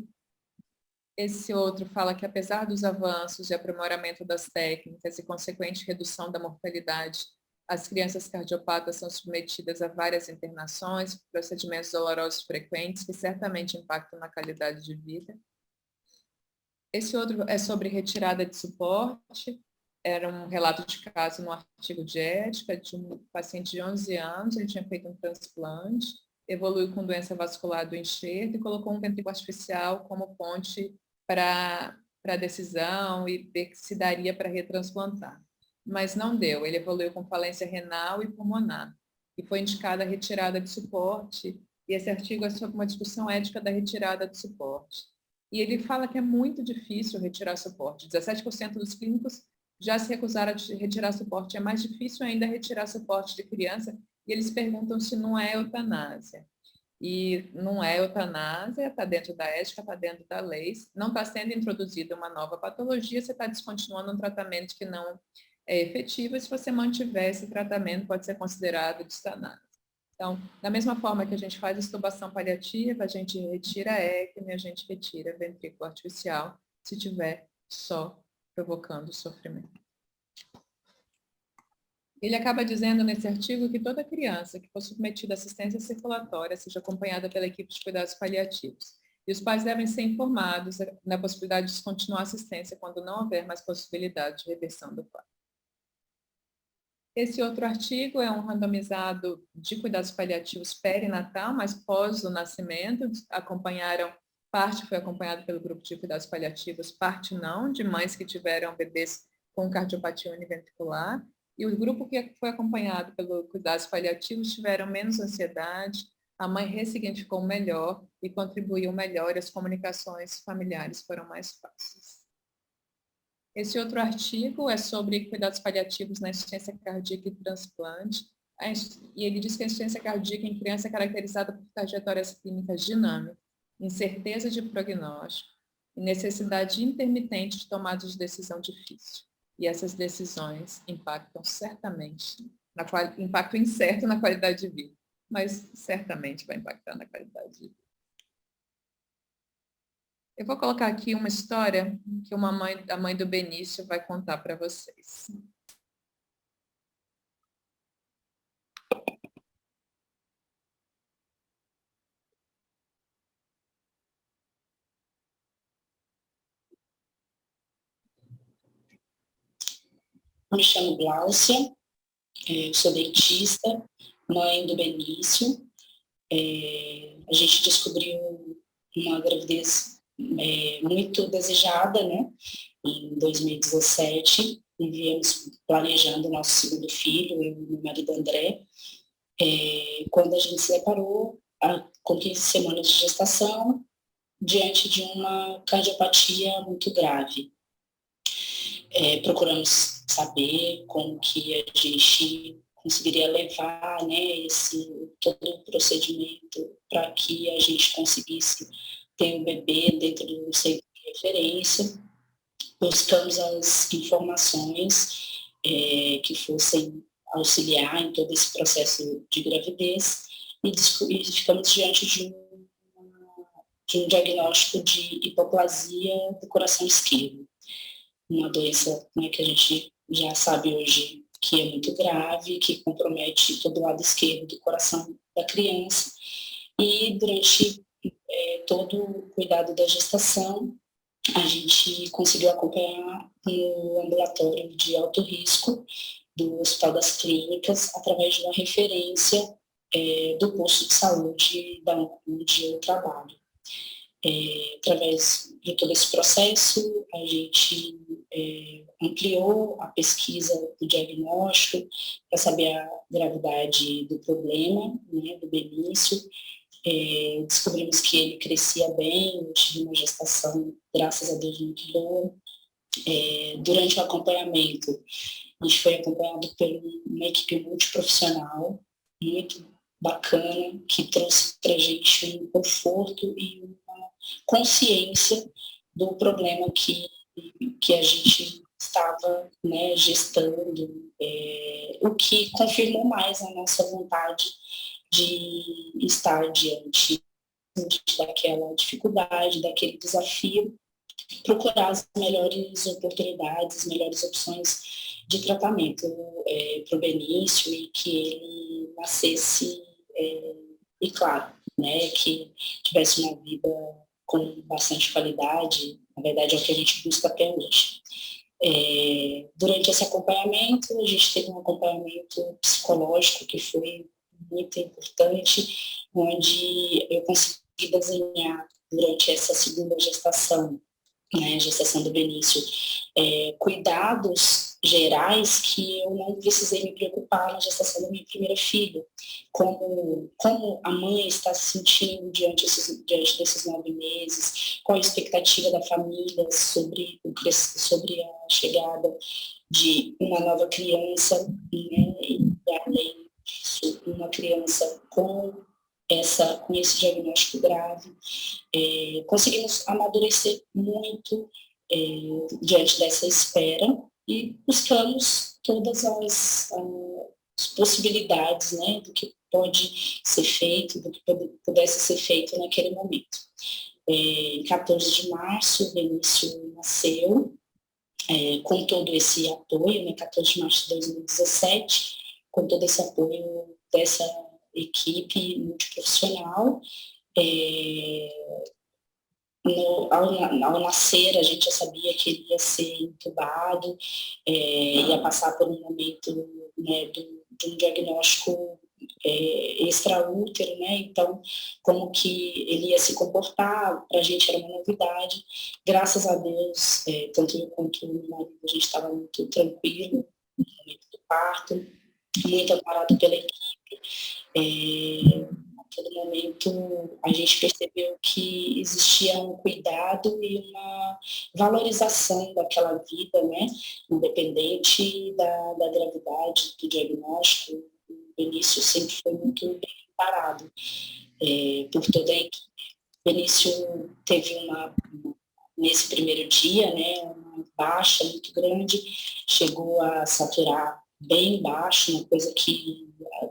Esse outro fala que, apesar dos avanços e aprimoramento das técnicas e consequente redução da mortalidade, as crianças cardiopatas são submetidas a várias internações, procedimentos dolorosos frequentes que certamente impactam na qualidade de vida. Esse outro é sobre retirada de suporte. Era um relato de caso no artigo de ética de um paciente de 11 anos, ele tinha feito um transplante, evoluiu com doença vascular do enxerto e colocou um ventrículo artificial como ponte para a decisão e ver se daria para retransplantar. Mas não deu, ele evoluiu com falência renal e pulmonar. E foi indicada a retirada de suporte, e esse artigo é sobre uma discussão ética da retirada de suporte. E ele fala que é muito difícil retirar suporte. 17% dos clínicos já se recusaram a retirar suporte. É mais difícil ainda retirar suporte de criança, e eles perguntam se não é eutanásia. E não é eutanásia, está dentro da ética, está dentro da lei. Não está sendo introduzida uma nova patologia, você está descontinuando um tratamento que não é efetivo, e se você mantiver esse tratamento, pode ser considerado de eutanásia. Então, da mesma forma que a gente faz extubação paliativa, a gente retira a ECMO, a gente retira ventrículo artificial, se tiver só provocando sofrimento. Ele acaba dizendo nesse artigo que toda criança que for submetida à assistência circulatória seja acompanhada pela equipe de cuidados paliativos. E os pais devem ser informados na possibilidade de descontinuar a assistência quando não houver mais possibilidade de reversão do quadro. Esse outro artigo é um randomizado de cuidados paliativos perinatal, mas pós o nascimento, parte foi acompanhada pelo grupo de cuidados paliativos, parte não, de mães que tiveram bebês com cardiopatia univentricular, e o grupo que foi acompanhado pelo cuidados paliativos tiveram menos ansiedade, a mãe ressignificou melhor e contribuiu melhor, e as comunicações familiares foram mais fáceis. Esse outro artigo é sobre cuidados paliativos na insuficiência cardíaca e transplante, e ele diz que a insuficiência cardíaca em criança é caracterizada por trajetórias clínicas dinâmicas, incerteza de prognóstico e necessidade intermitente de tomada de decisão difícil. E essas decisões impactam certamente, impacto incerto na qualidade de vida, mas certamente vai impactar na qualidade de vida. Eu vou colocar aqui uma história que a mãe do Benício vai contar para vocês. Eu me chamo Gláucia, sou dentista, mãe do Benício. A gente descobriu uma gravidez muito desejada, né? Em 2017, e viemos planejando o nosso segundo filho, eu e meu marido André. Quando a gente se deparou com 15 semanas de gestação, diante de uma cardiopatia muito grave. Procuramos saber como que a gente conseguiria levar, né, todo o procedimento para que a gente conseguisse ter um bebê dentro do centro de referência. Buscamos as informações que fossem auxiliar em todo esse processo de gravidez e ficamos diante de um diagnóstico de hipoplasia do coração esquerdo. Uma doença, né, que a gente já sabe hoje que é muito grave, que compromete todo o lado esquerdo do coração da criança. E durante todo o cuidado da gestação, a gente conseguiu acompanhar no ambulatório de alto risco do Hospital das Clínicas, através de uma referência do posto de saúde onde eu trabalho. Através de todo esse processo, a gente ampliou a pesquisa do diagnóstico para saber a gravidade do problema, né, do Benício. Descobrimos que ele crescia bem, eu tive uma gestação, graças a Deus, muito boa. Durante o acompanhamento, a gente foi acompanhado por uma equipe multiprofissional, muito bacana, que trouxe para a gente um conforto e uma consciência do problema que a gente estava, né, gestando, o que confirmou mais a nossa vontade de estar diante daquela dificuldade, daquele desafio, procurar as melhores oportunidades, as melhores opções de tratamento para o Benício e que ele nascesse, e claro, né, que tivesse uma vida com bastante qualidade. Na verdade, é o que a gente busca até hoje. Durante esse acompanhamento, a gente teve um acompanhamento psicológico que foi muito importante, onde eu consegui desenhar durante essa segunda gestação, né, gestação do Benício, cuidados gerais que eu não precisei me preocupar na gestação da minha primeira filha, como a mãe está se sentindo diante desses 9 meses, qual a expectativa da família sobre a chegada de uma nova criança, né, e além disso, uma criança com esse diagnóstico grave. Conseguimos amadurecer muito diante dessa espera e buscamos todas as possibilidades, né, do que pode ser feito, do que pudesse ser feito naquele momento. Em 14 de março, o Benício nasceu, com todo esse apoio, né, 14 de março de 2017, com todo esse apoio dessa equipe multiprofissional. Ao nascer, a gente já sabia que ele ia ser entubado, ia passar por um momento, né, de um diagnóstico extraútero, né? Então, como que ele ia se comportar, para a gente era uma novidade. Graças a Deus, tanto eu quanto o meu marido, a gente estava muito tranquilo no momento do parto, muito amparado pela equipe. A todo momento a gente percebeu que existia um cuidado e uma valorização daquela vida, né, independente da gravidade, do diagnóstico. O Benício sempre foi muito bem parado por toda a equipe. O Benício teve nesse primeiro dia, né, uma baixa muito grande, chegou a saturar bem baixo, uma coisa que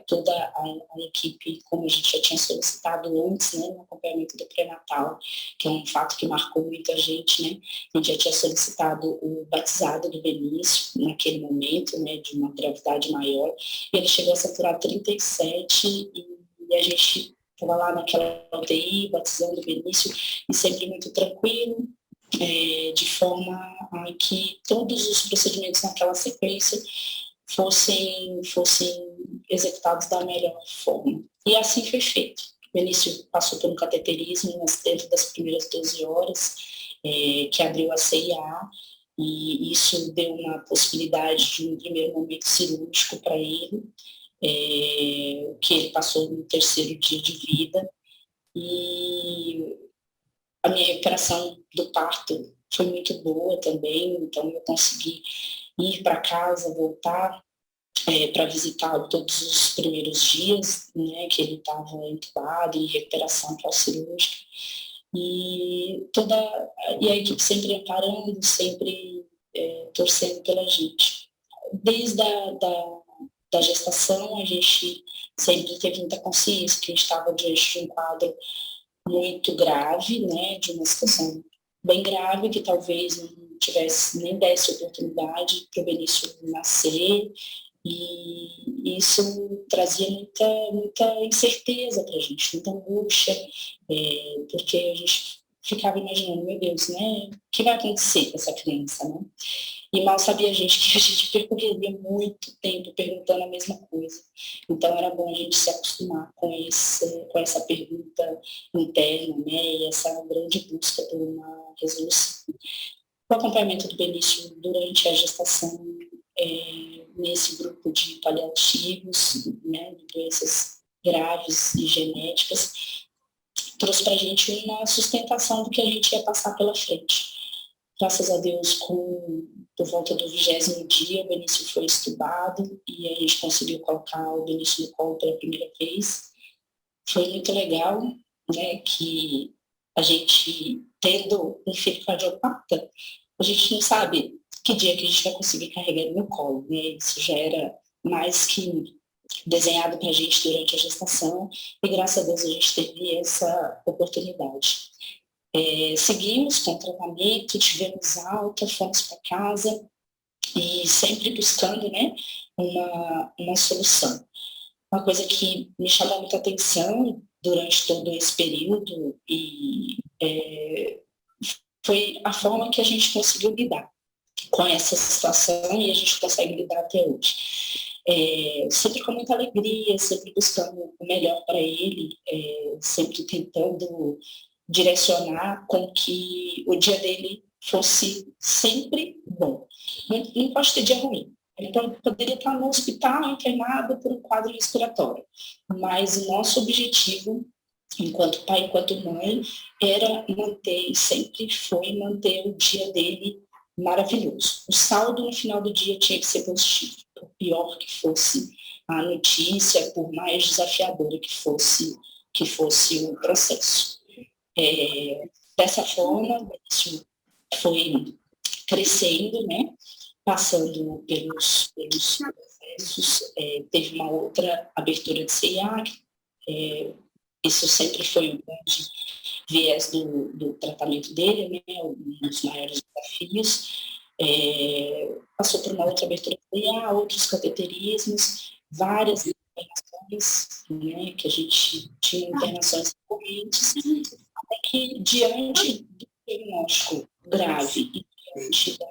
toda a equipe, como a gente já tinha solicitado antes, né, no acompanhamento do pré-natal, que é um fato que marcou muito a gente, né, a gente já tinha solicitado o batizado do Benício naquele momento, né, de uma gravidade maior, e ele chegou a saturar 37 e a gente estava lá naquela UTI, batizando o Benício, e sempre muito tranquilo, de forma a que todos os procedimentos naquela sequência fossem executados da melhor forma. E assim foi feito. O Benício passou por um cateterismo dentro das primeiras 12 horas, que abriu a CIA, e isso deu uma possibilidade de um primeiro momento cirúrgico para ele, que ele passou no 3º dia de vida. E a minha recuperação do parto foi muito boa também, então eu consegui ir para casa, voltar para visitá-lo todos os primeiros dias, né, que ele estava entubado em recuperação pós-cirúrgica. E a equipe sempre amparando, sempre torcendo pela gente. Desde da gestação, a gente sempre teve muita consciência que a gente estava diante de um quadro muito grave, né, de uma situação bem grave, que talvez não tivesse nem desse oportunidade para o Benício nascer, e isso trazia muita incerteza para a gente, muita angústia, porque a gente ficava imaginando, meu Deus, né? O que vai acontecer com essa criança, né? E mal sabia a gente que a gente percorreria muito tempo perguntando a mesma coisa. Então era bom a gente se acostumar com essa pergunta interna, né? E essa grande busca por uma resolução. O acompanhamento do Benício durante a gestação, nesse grupo de paliativos, né, de doenças graves e genéticas, trouxe para a gente uma sustentação do que a gente ia passar pela frente. Graças a Deus, por volta do 20º dia, o Benício foi estubado e a gente conseguiu colocar o Benício no colo pela primeira vez. Foi muito legal, né, que a gente, tendo um filho cardiopata, a gente não sabe que dia que a gente vai conseguir carregar ele no colo, né? Isso já era mais que desenhado para a gente durante a gestação e graças a Deus a gente teve essa oportunidade. Seguimos com o tratamento, tivemos alta, fomos para casa e sempre buscando, né, uma solução. Uma coisa que me chamou muita atenção durante todo esse período foi a forma que a gente conseguiu lidar com essa situação e a gente consegue lidar até hoje. Sempre com muita alegria, sempre buscando o melhor para ele, sempre tentando direcionar com que o dia dele fosse sempre bom. Não pode ter dia ruim. Ele poderia estar no hospital internado por um quadro respiratório, mas o nosso objetivo, enquanto pai, enquanto mãe, era manter, sempre foi manter o dia dele maravilhoso. O saldo no final do dia tinha que ser positivo, por pior que fosse a notícia, por mais desafiadora que fosse o processo. Dessa forma, isso foi crescendo, né? Passando pelos processos, teve uma outra abertura de CIA, isso sempre foi um grande viés do tratamento dele, né? Um dos maiores desafios. Passou por uma outra abertura de CIA, outros cateterismos, várias internações, né? Que a gente tinha internações recorrentes, até que diante do diagnóstico grave e diante da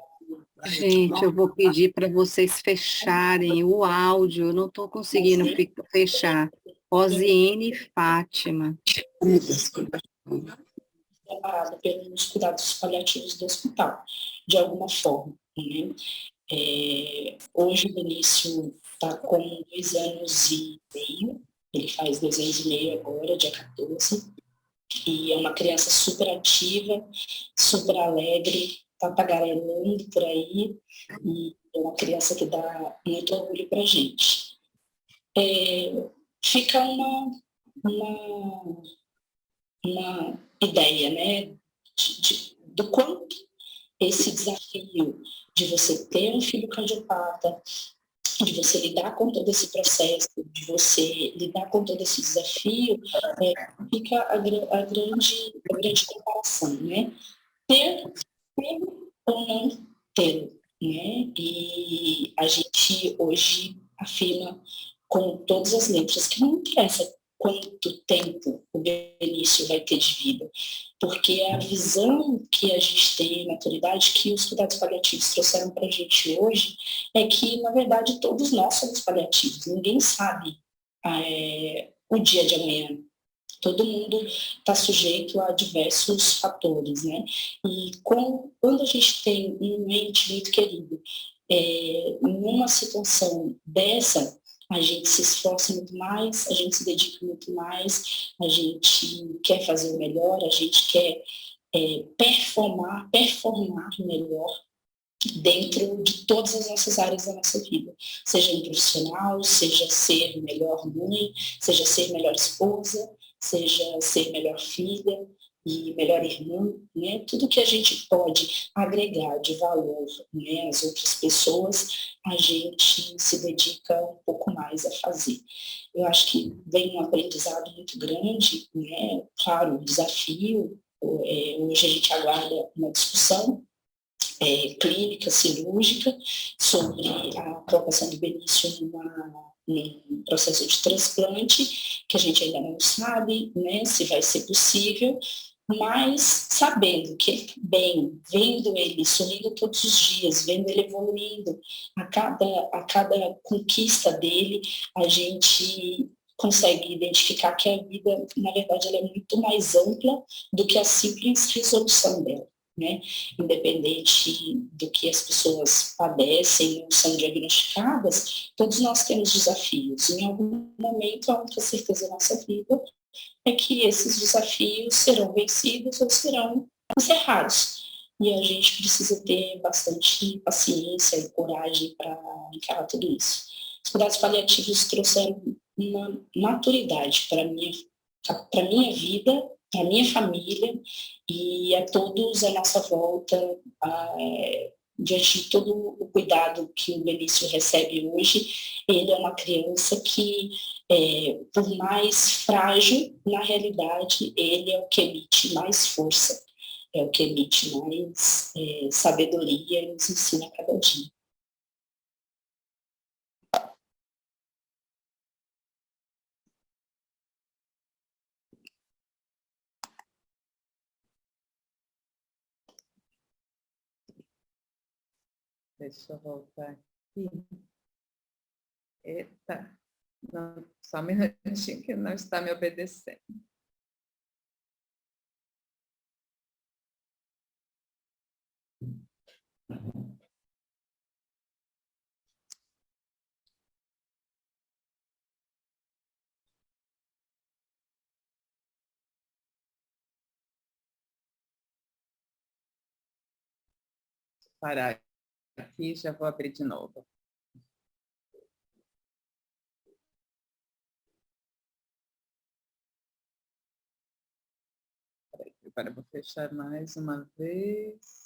Gente, eu vou pedir para vocês fecharem o áudio, eu não estou conseguindo fechar. Rosiane Fátima. Preparada pelos cuidados paliativos do hospital, de alguma forma. Né? Hoje o Benício está com 2 anos e meio, ele faz 2 anos e meio agora, dia 14, e é uma criança super ativa, super alegre, está tagarelando por aí, e é uma criança que dá muito orgulho para a gente. Fica uma ideia, né, do quanto esse desafio de você ter um filho cardiopata, de você lidar com todo esse processo, de você lidar com todo esse desafio, fica a grande comparação, né? Ter ou não ter, né? E a gente hoje afirma com todas as letras que não interessa quanto tempo o Benício vai ter de vida, porque a visão que a gente tem, a maturidade que os cuidados paliativos trouxeram para a gente hoje, é que, na verdade, todos nós somos paliativos, ninguém sabe o dia de amanhã. Todo mundo está sujeito a diversos fatores, né? E quando a gente tem um ente muito querido em uma situação dessa, a gente se esforça muito mais, a gente se dedica muito mais, a gente quer fazer o melhor, a gente quer performar melhor dentro de todas as nossas áreas da nossa vida. Seja um profissional, seja ser melhor mãe, seja ser melhor esposa, seja ser melhor filha e melhor irmã, né? Tudo que a gente pode agregar de valor, né, às outras pessoas, a gente se dedica um pouco mais a fazer. Eu acho que vem um aprendizado muito grande, né? Claro, um desafio. Hoje a gente aguarda uma discussão clínica, cirúrgica, sobre a colocação do Benício num processo de transplante, que a gente ainda não sabe, né, se vai ser possível, mas sabendo que ele está bem, vendo ele sorrindo todos os dias, vendo ele evoluindo, a cada conquista dele, a gente consegue identificar que a vida, na verdade, ela é muito mais ampla do que a simples resolução dela, né? Independente do que as pessoas padecem ou são diagnosticadas, todos nós temos desafios. Em algum momento, a única certeza da nossa vida é que esses desafios serão vencidos ou serão encerrados. E a gente precisa ter bastante paciência e coragem para encarar tudo isso. Os cuidados paliativos trouxeram uma maturidade para a minha vida, para a minha família e a todos à nossa volta, diante de todo o cuidado que o Benício recebe hoje. Ele é uma criança que, por mais frágil, na realidade, ele é o que emite mais força, é o que emite mais sabedoria e nos ensina a cada dia. Deixa eu voltar aqui. Eita, não, só um minutinho que não está me obedecendo. Parar aqui, já vou abrir de novo. Agora eu vou fechar mais uma vez.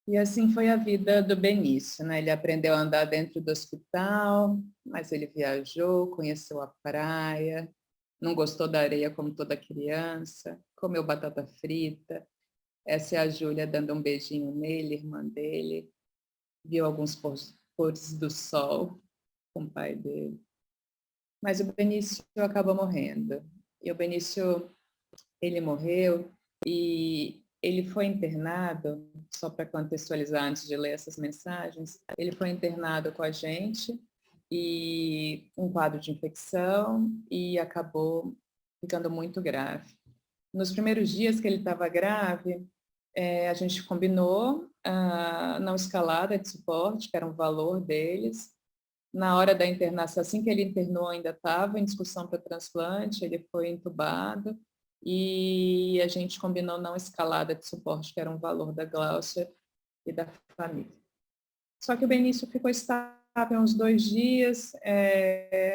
E assim foi a vida do Benício, né? Ele aprendeu a andar dentro do hospital, mas ele viajou, conheceu a praia, não gostou da areia como toda criança, comeu batata frita. Essa é a Júlia dando um beijinho nele, irmã dele. Viu alguns pôres do sol com o pai dele. Mas o Benício acabou morrendo. E o Benício, ele morreu e ele foi internado, só para contextualizar antes de ler essas mensagens, ele foi internado com a gente e um quadro de infecção e acabou ficando muito grave. Nos primeiros dias que ele estava grave, a gente combinou não escalada de suporte, que era um valor deles. Na hora da internação, assim que ele internou, ainda estava em discussão para transplante, ele foi entubado e a gente combinou não escalada de suporte, que era um valor da Gláucia e da família. Só que o Benício ficou estável uns 2 dias,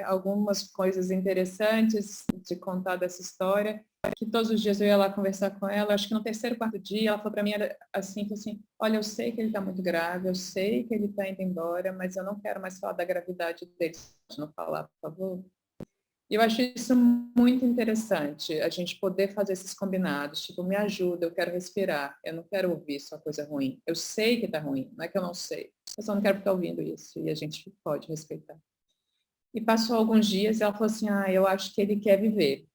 algumas coisas interessantes de contar dessa história, que todos os dias eu ia lá conversar com ela, acho que no 3º, 4º dia, ela falou para mim assim, olha, eu sei que ele está muito grave, eu sei que ele está indo embora, mas eu não quero mais falar da gravidade dele. Pode não falar, por favor? E eu acho isso muito interessante, a gente poder fazer esses combinados, tipo, me ajuda, eu quero respirar, eu não quero ouvir só coisa ruim. Eu sei que está ruim, não é que eu não sei, eu só não quero ficar ouvindo isso, e a gente pode respeitar. E passou alguns dias, ela falou assim, eu acho que ele quer viver.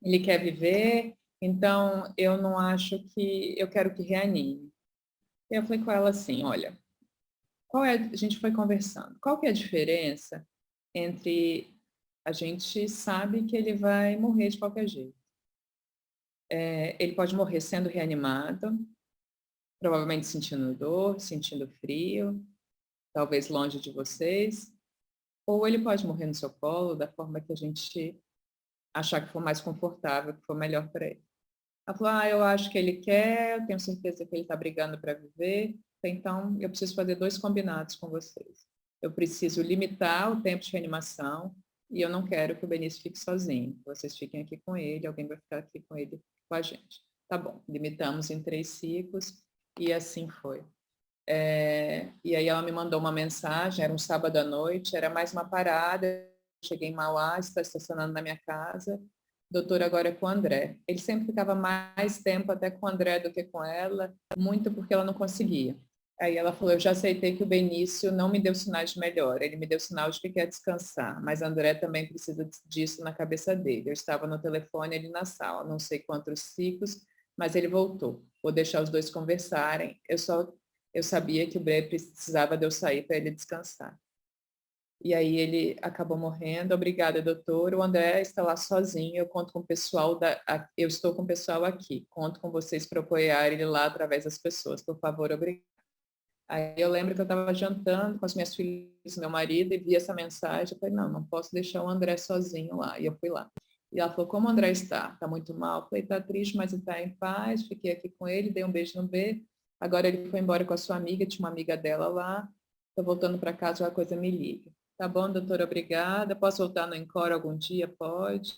Ele quer viver, então eu não acho que eu quero que reanime. E eu falei com ela assim, olha, a gente foi conversando, qual que é a diferença entre a gente sabe que ele vai morrer de qualquer jeito. Ele pode morrer sendo reanimado, provavelmente sentindo dor, sentindo frio, talvez longe de vocês, ou ele pode morrer no seu colo da forma que a gente achar que for mais confortável, que for melhor para ele. Ela falou, eu acho que ele quer, eu tenho certeza que ele está brigando para viver, então eu preciso fazer 2 combinados com vocês. Eu preciso limitar o tempo de reanimação e eu não quero que o Benício fique sozinho. Vocês fiquem aqui com ele, alguém vai ficar aqui com ele, com a gente. Tá bom, limitamos em 3 ciclos e assim foi. E aí ela me mandou uma mensagem, era um sábado à noite, era mais uma parada, cheguei em Mauá, está estacionando na minha casa, Doutor, agora é com o André. Ele sempre ficava mais tempo até com o André do que com ela, muito porque ela não conseguia. Aí ela falou, eu já aceitei que o Benício não me deu sinais de melhora, ele me deu sinal de que quer descansar, mas André também precisa disso na cabeça dele. Eu estava no telefone ali na sala, não sei quantos ciclos, mas ele voltou. Vou deixar os dois conversarem, eu sabia que o Bre precisava de eu sair para ele descansar. E aí ele acabou morrendo. Obrigada, doutor. O André está lá sozinho. Eu conto com o pessoal eu estou com o pessoal aqui. Conto com vocês para apoiar ele lá através das pessoas. Por favor, obrigada. Aí eu lembro que eu estava jantando com as minhas filhas e meu marido e vi essa mensagem. Eu falei, não posso deixar o André sozinho lá. E eu fui lá. E ela falou, como o André está? Está muito mal. Eu falei, está triste, mas está em paz. Fiquei aqui com ele, dei um beijo no B. Agora ele foi embora com a sua amiga, tinha uma amiga dela lá. Estou voltando para casa, uma coisa me liga. Tá bom, doutora, obrigada. Posso voltar no Encore algum dia? Pode.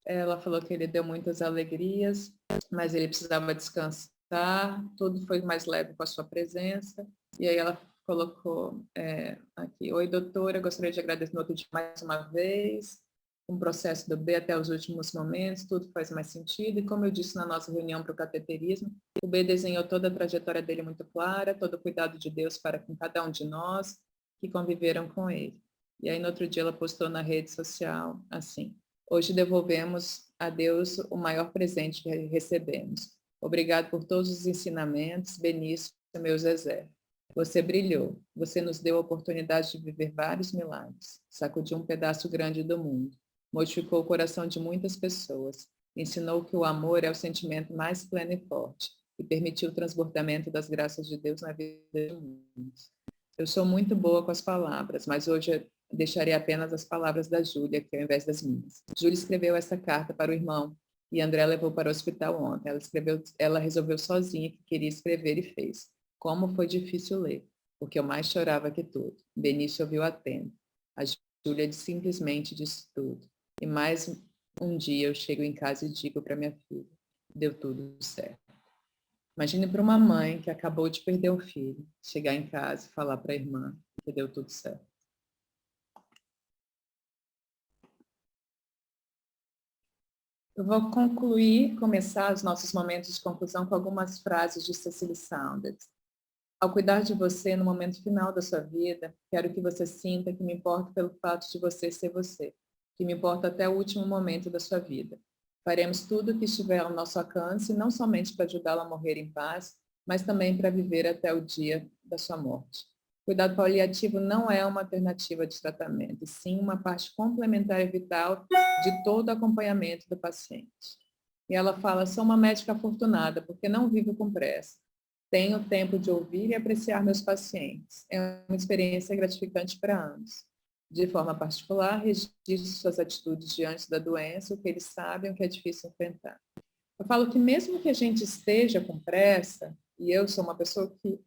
Ela falou que ele deu muitas alegrias, mas ele precisava descansar. Tudo foi mais leve com a sua presença. E aí ela colocou aqui, oi, doutora, gostaria de agradecer no outro dia mais uma vez. Um processo do B até os últimos momentos, tudo faz mais sentido. E como eu disse na nossa reunião para o cateterismo, o B desenhou toda a trajetória dele muito clara, todo o cuidado de Deus para com cada um de nós que conviveram com ele. E aí no outro dia ela postou na rede social assim, hoje devolvemos a Deus o maior presente que recebemos. Obrigado por todos os ensinamentos, Benício, meu Zezé. Você brilhou, você nos deu a oportunidade de viver vários milagres, sacudiu um pedaço grande do mundo, modificou o coração de muitas pessoas, ensinou que o amor é o sentimento mais pleno e forte e permitiu o transbordamento das graças de Deus na vida de muitos. Eu sou muito boa com as palavras, mas hoje eu deixarei apenas as palavras da Júlia, que ao invés das minhas. Júlia escreveu essa carta para o irmão e André levou para o hospital ontem. Ela resolveu sozinha que queria escrever e fez. Como foi difícil ler, porque eu mais chorava que tudo. Benício ouviu atento. A Júlia simplesmente disse tudo. E mais um dia eu chego em casa e digo para minha filha, deu tudo certo. Imagine para uma mãe que acabou de perder o filho, chegar em casa e falar para a irmã que deu tudo certo. Eu vou começar os nossos momentos de conclusão com algumas frases de Cecily Saunders. Ao cuidar de você no momento final da sua vida, quero que você sinta que me importo pelo fato de você ser você, que me importa até o último momento da sua vida. Faremos tudo o que estiver ao nosso alcance, não somente para ajudá-la a morrer em paz, mas também para viver até o dia da sua morte. Cuidado paliativo não é uma alternativa de tratamento, e sim uma parte complementar e vital de todo o acompanhamento do paciente. E ela fala, sou uma médica afortunada, porque não vivo com pressa. Tenho tempo de ouvir e apreciar meus pacientes. É uma experiência gratificante para ambos. De forma particular, registre suas atitudes diante da doença, o que eles sabem, o que é difícil enfrentar. Eu falo que mesmo que a gente esteja com pressa, e eu sou uma pessoa que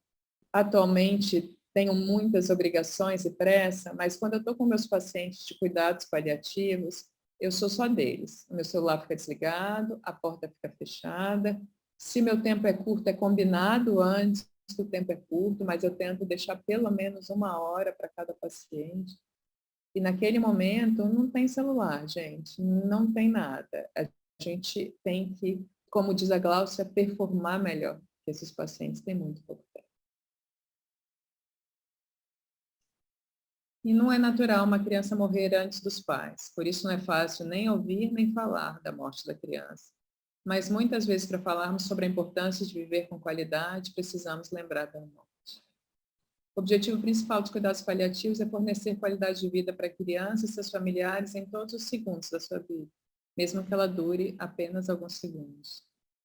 atualmente tenho muitas obrigações e pressa, mas quando eu estou com meus pacientes de cuidados paliativos, eu sou só deles. O meu celular fica desligado, a porta fica fechada. Se meu tempo é curto, é combinado antes que o tempo é curto, mas eu tento deixar pelo menos 1 hora para cada paciente. E naquele momento não tem celular, gente, não tem nada. A gente tem que, como diz a Gláucia, performar melhor, porque esses pacientes têm muito pouco tempo. E não é natural uma criança morrer antes dos pais, por isso não é fácil nem ouvir nem falar da morte da criança. Mas muitas vezes, para falarmos sobre a importância de viver com qualidade, precisamos lembrar da morte. O objetivo principal dos cuidados paliativos é fornecer qualidade de vida para a criança e seus familiares em todos os segundos da sua vida, mesmo que ela dure apenas alguns segundos.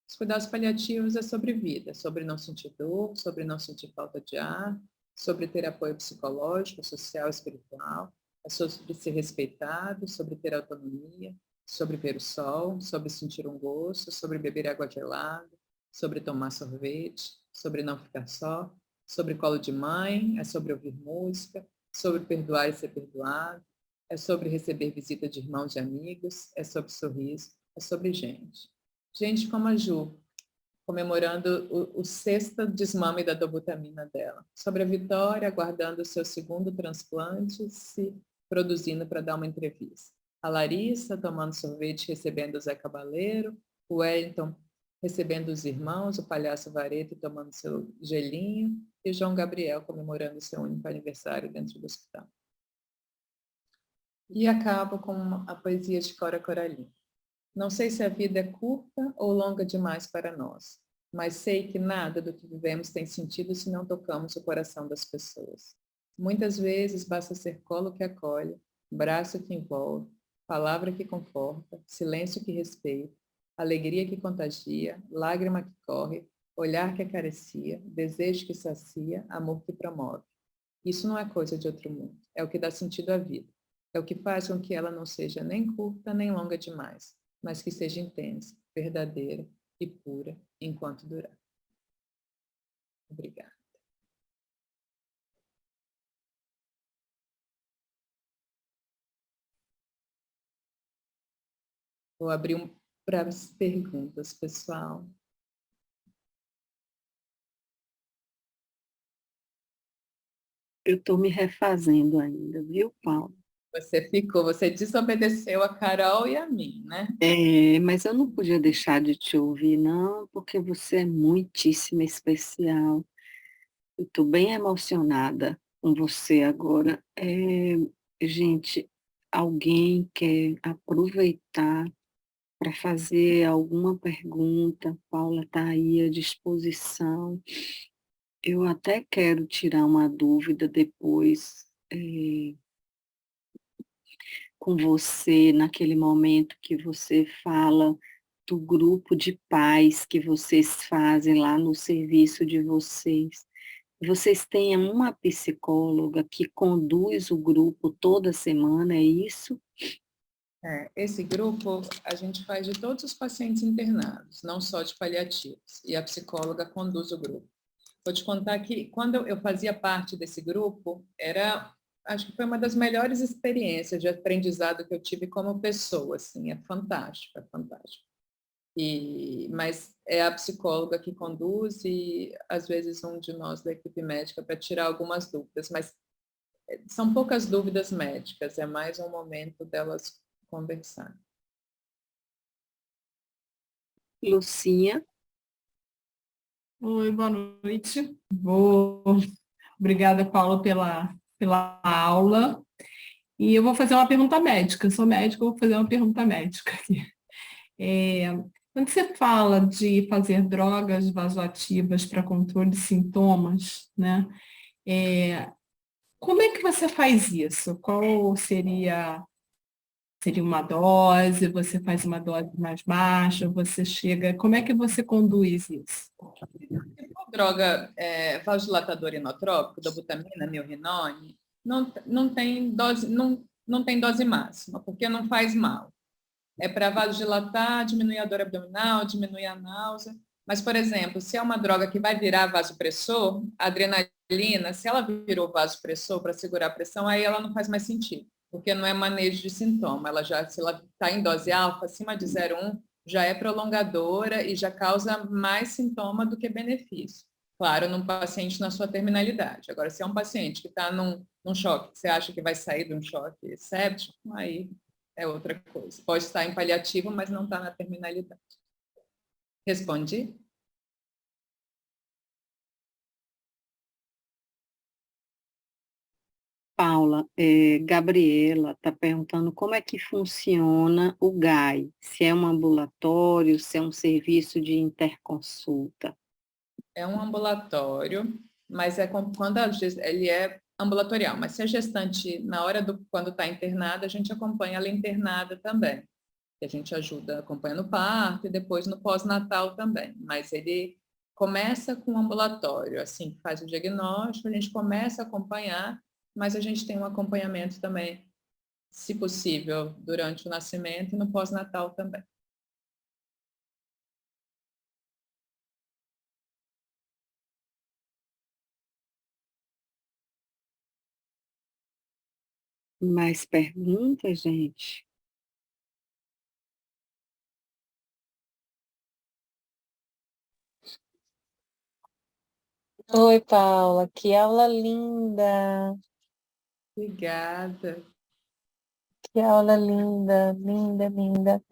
Os cuidados paliativos é sobre vida, sobre não sentir dor, sobre não sentir falta de ar, sobre ter apoio psicológico, social e espiritual, é sobre ser respeitado, sobre ter autonomia, sobre ver o sol, sobre sentir um gosto, sobre beber água gelada, sobre tomar sorvete, sobre não ficar só, sobre colo de mãe, é sobre ouvir música, sobre perdoar e ser perdoado, é sobre receber visita de irmãos e amigos, é sobre sorriso, é sobre gente. Gente como a Ju, comemorando o 6º desmame da dobutamina dela. Sobre a Vitória, aguardando o seu 2º transplante, se produzindo para dar uma entrevista. A Larissa tomando sorvete, recebendo o Zé Cabaleiro, o Wellington recebendo os irmãos, o palhaço Vareta tomando seu gelinho, e o João Gabriel comemorando seu único aniversário dentro do hospital. E acabo com a poesia de Cora Coralina. Não sei se a vida é curta ou longa demais para nós, mas sei que nada do que vivemos tem sentido se não tocamos o coração das pessoas. Muitas vezes basta ser colo que acolhe, braço que envolve, palavra que conforta, silêncio que respeita, alegria que contagia, lágrima que corre, olhar que acaricia, desejo que sacia, amor que promove. Isso não é coisa de outro mundo, é o que dá sentido à vida. É o que faz com que ela não seja nem curta nem longa demais, mas que seja intensa, verdadeira e pura enquanto durar. Obrigada. Vou abrir para as perguntas, pessoal. Eu estou me refazendo ainda, viu, Paulo? Você desobedeceu a Carol e a mim, né? Mas eu não podia deixar de te ouvir, não, porque você é muitíssimo especial. Eu estou bem emocionada com você agora. Gente, alguém quer aproveitar para fazer alguma pergunta? Paula está aí à disposição. Eu até quero tirar uma dúvida depois, com você, naquele momento que você fala do grupo de pais que vocês fazem lá no serviço de vocês. Vocês têm uma psicóloga que conduz o grupo toda semana, é isso? Esse grupo a gente faz de todos os pacientes internados, não só de paliativos, e a psicóloga conduz o grupo. Vou te contar que quando eu fazia parte desse grupo, acho que foi uma das melhores experiências de aprendizado que eu tive como pessoa, assim, é fantástico, é fantástico. Mas é a psicóloga que conduz e, às vezes, um de nós da equipe médica para tirar algumas dúvidas, mas são poucas dúvidas médicas, é mais um momento delas conversar. Lucinha? Oi, boa noite. Obrigada, Paula, pela aula. E eu vou fazer uma pergunta médica. Eu sou médica, eu vou fazer uma pergunta médica aqui. Quando você fala de fazer drogas vasoativas para controle de sintomas, né? Como é que você faz isso? Qual seria uma dose? Você faz uma dose mais baixa? Você chega... Como é que você conduz isso? A droga vasodilatador inotrópico, da butamina, milrinone, não tem dose máxima, porque não faz mal. É para vasodilatar, diminuir a dor abdominal, diminuir a náusea. Mas, por exemplo, se é uma droga que vai virar vasopressor, a adrenalina, se ela virou vasopressor para segurar a pressão, aí ela não faz mais sentido, porque não é manejo de sintoma. Se ela está em dose alfa, acima de 0,1, já é prolongadora e já causa mais sintoma do que benefício. Claro, num paciente na sua terminalidade. Agora, se é um paciente que está num choque, que você acha que vai sair de um choque séptico, aí é outra coisa. Pode estar em paliativo, mas não está na terminalidade. Respondi? Paula, Gabriela está perguntando como é que funciona o GAI, se é um ambulatório, se é um serviço de interconsulta. É um ambulatório, mas quando ele é ambulatorial. Mas se a gestante, na hora quando está internada, a gente acompanha ela internada também. A gente acompanha no parto e depois no pós-natal também. Mas ele começa com o ambulatório, assim, faz o diagnóstico, a gente começa a acompanhar, mas a gente tem um acompanhamento também, se possível, durante o nascimento e no pós-natal também. Mais perguntas, gente? Oi, Paula, que aula linda! Obrigada. Que aula linda, linda, linda.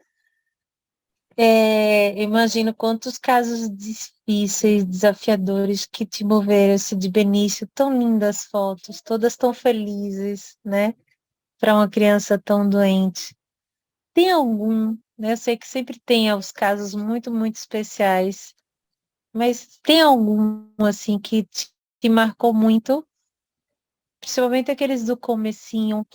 Imagino quantos casos difíceis, desafiadores que te moveram, esse de Benício, tão lindas fotos, todas tão felizes, né? Para uma criança tão doente. Tem algum, né? Eu sei que sempre tem os casos muito, muito especiais, mas tem algum, assim, que te marcou muito? Principalmente aqueles do comecinho,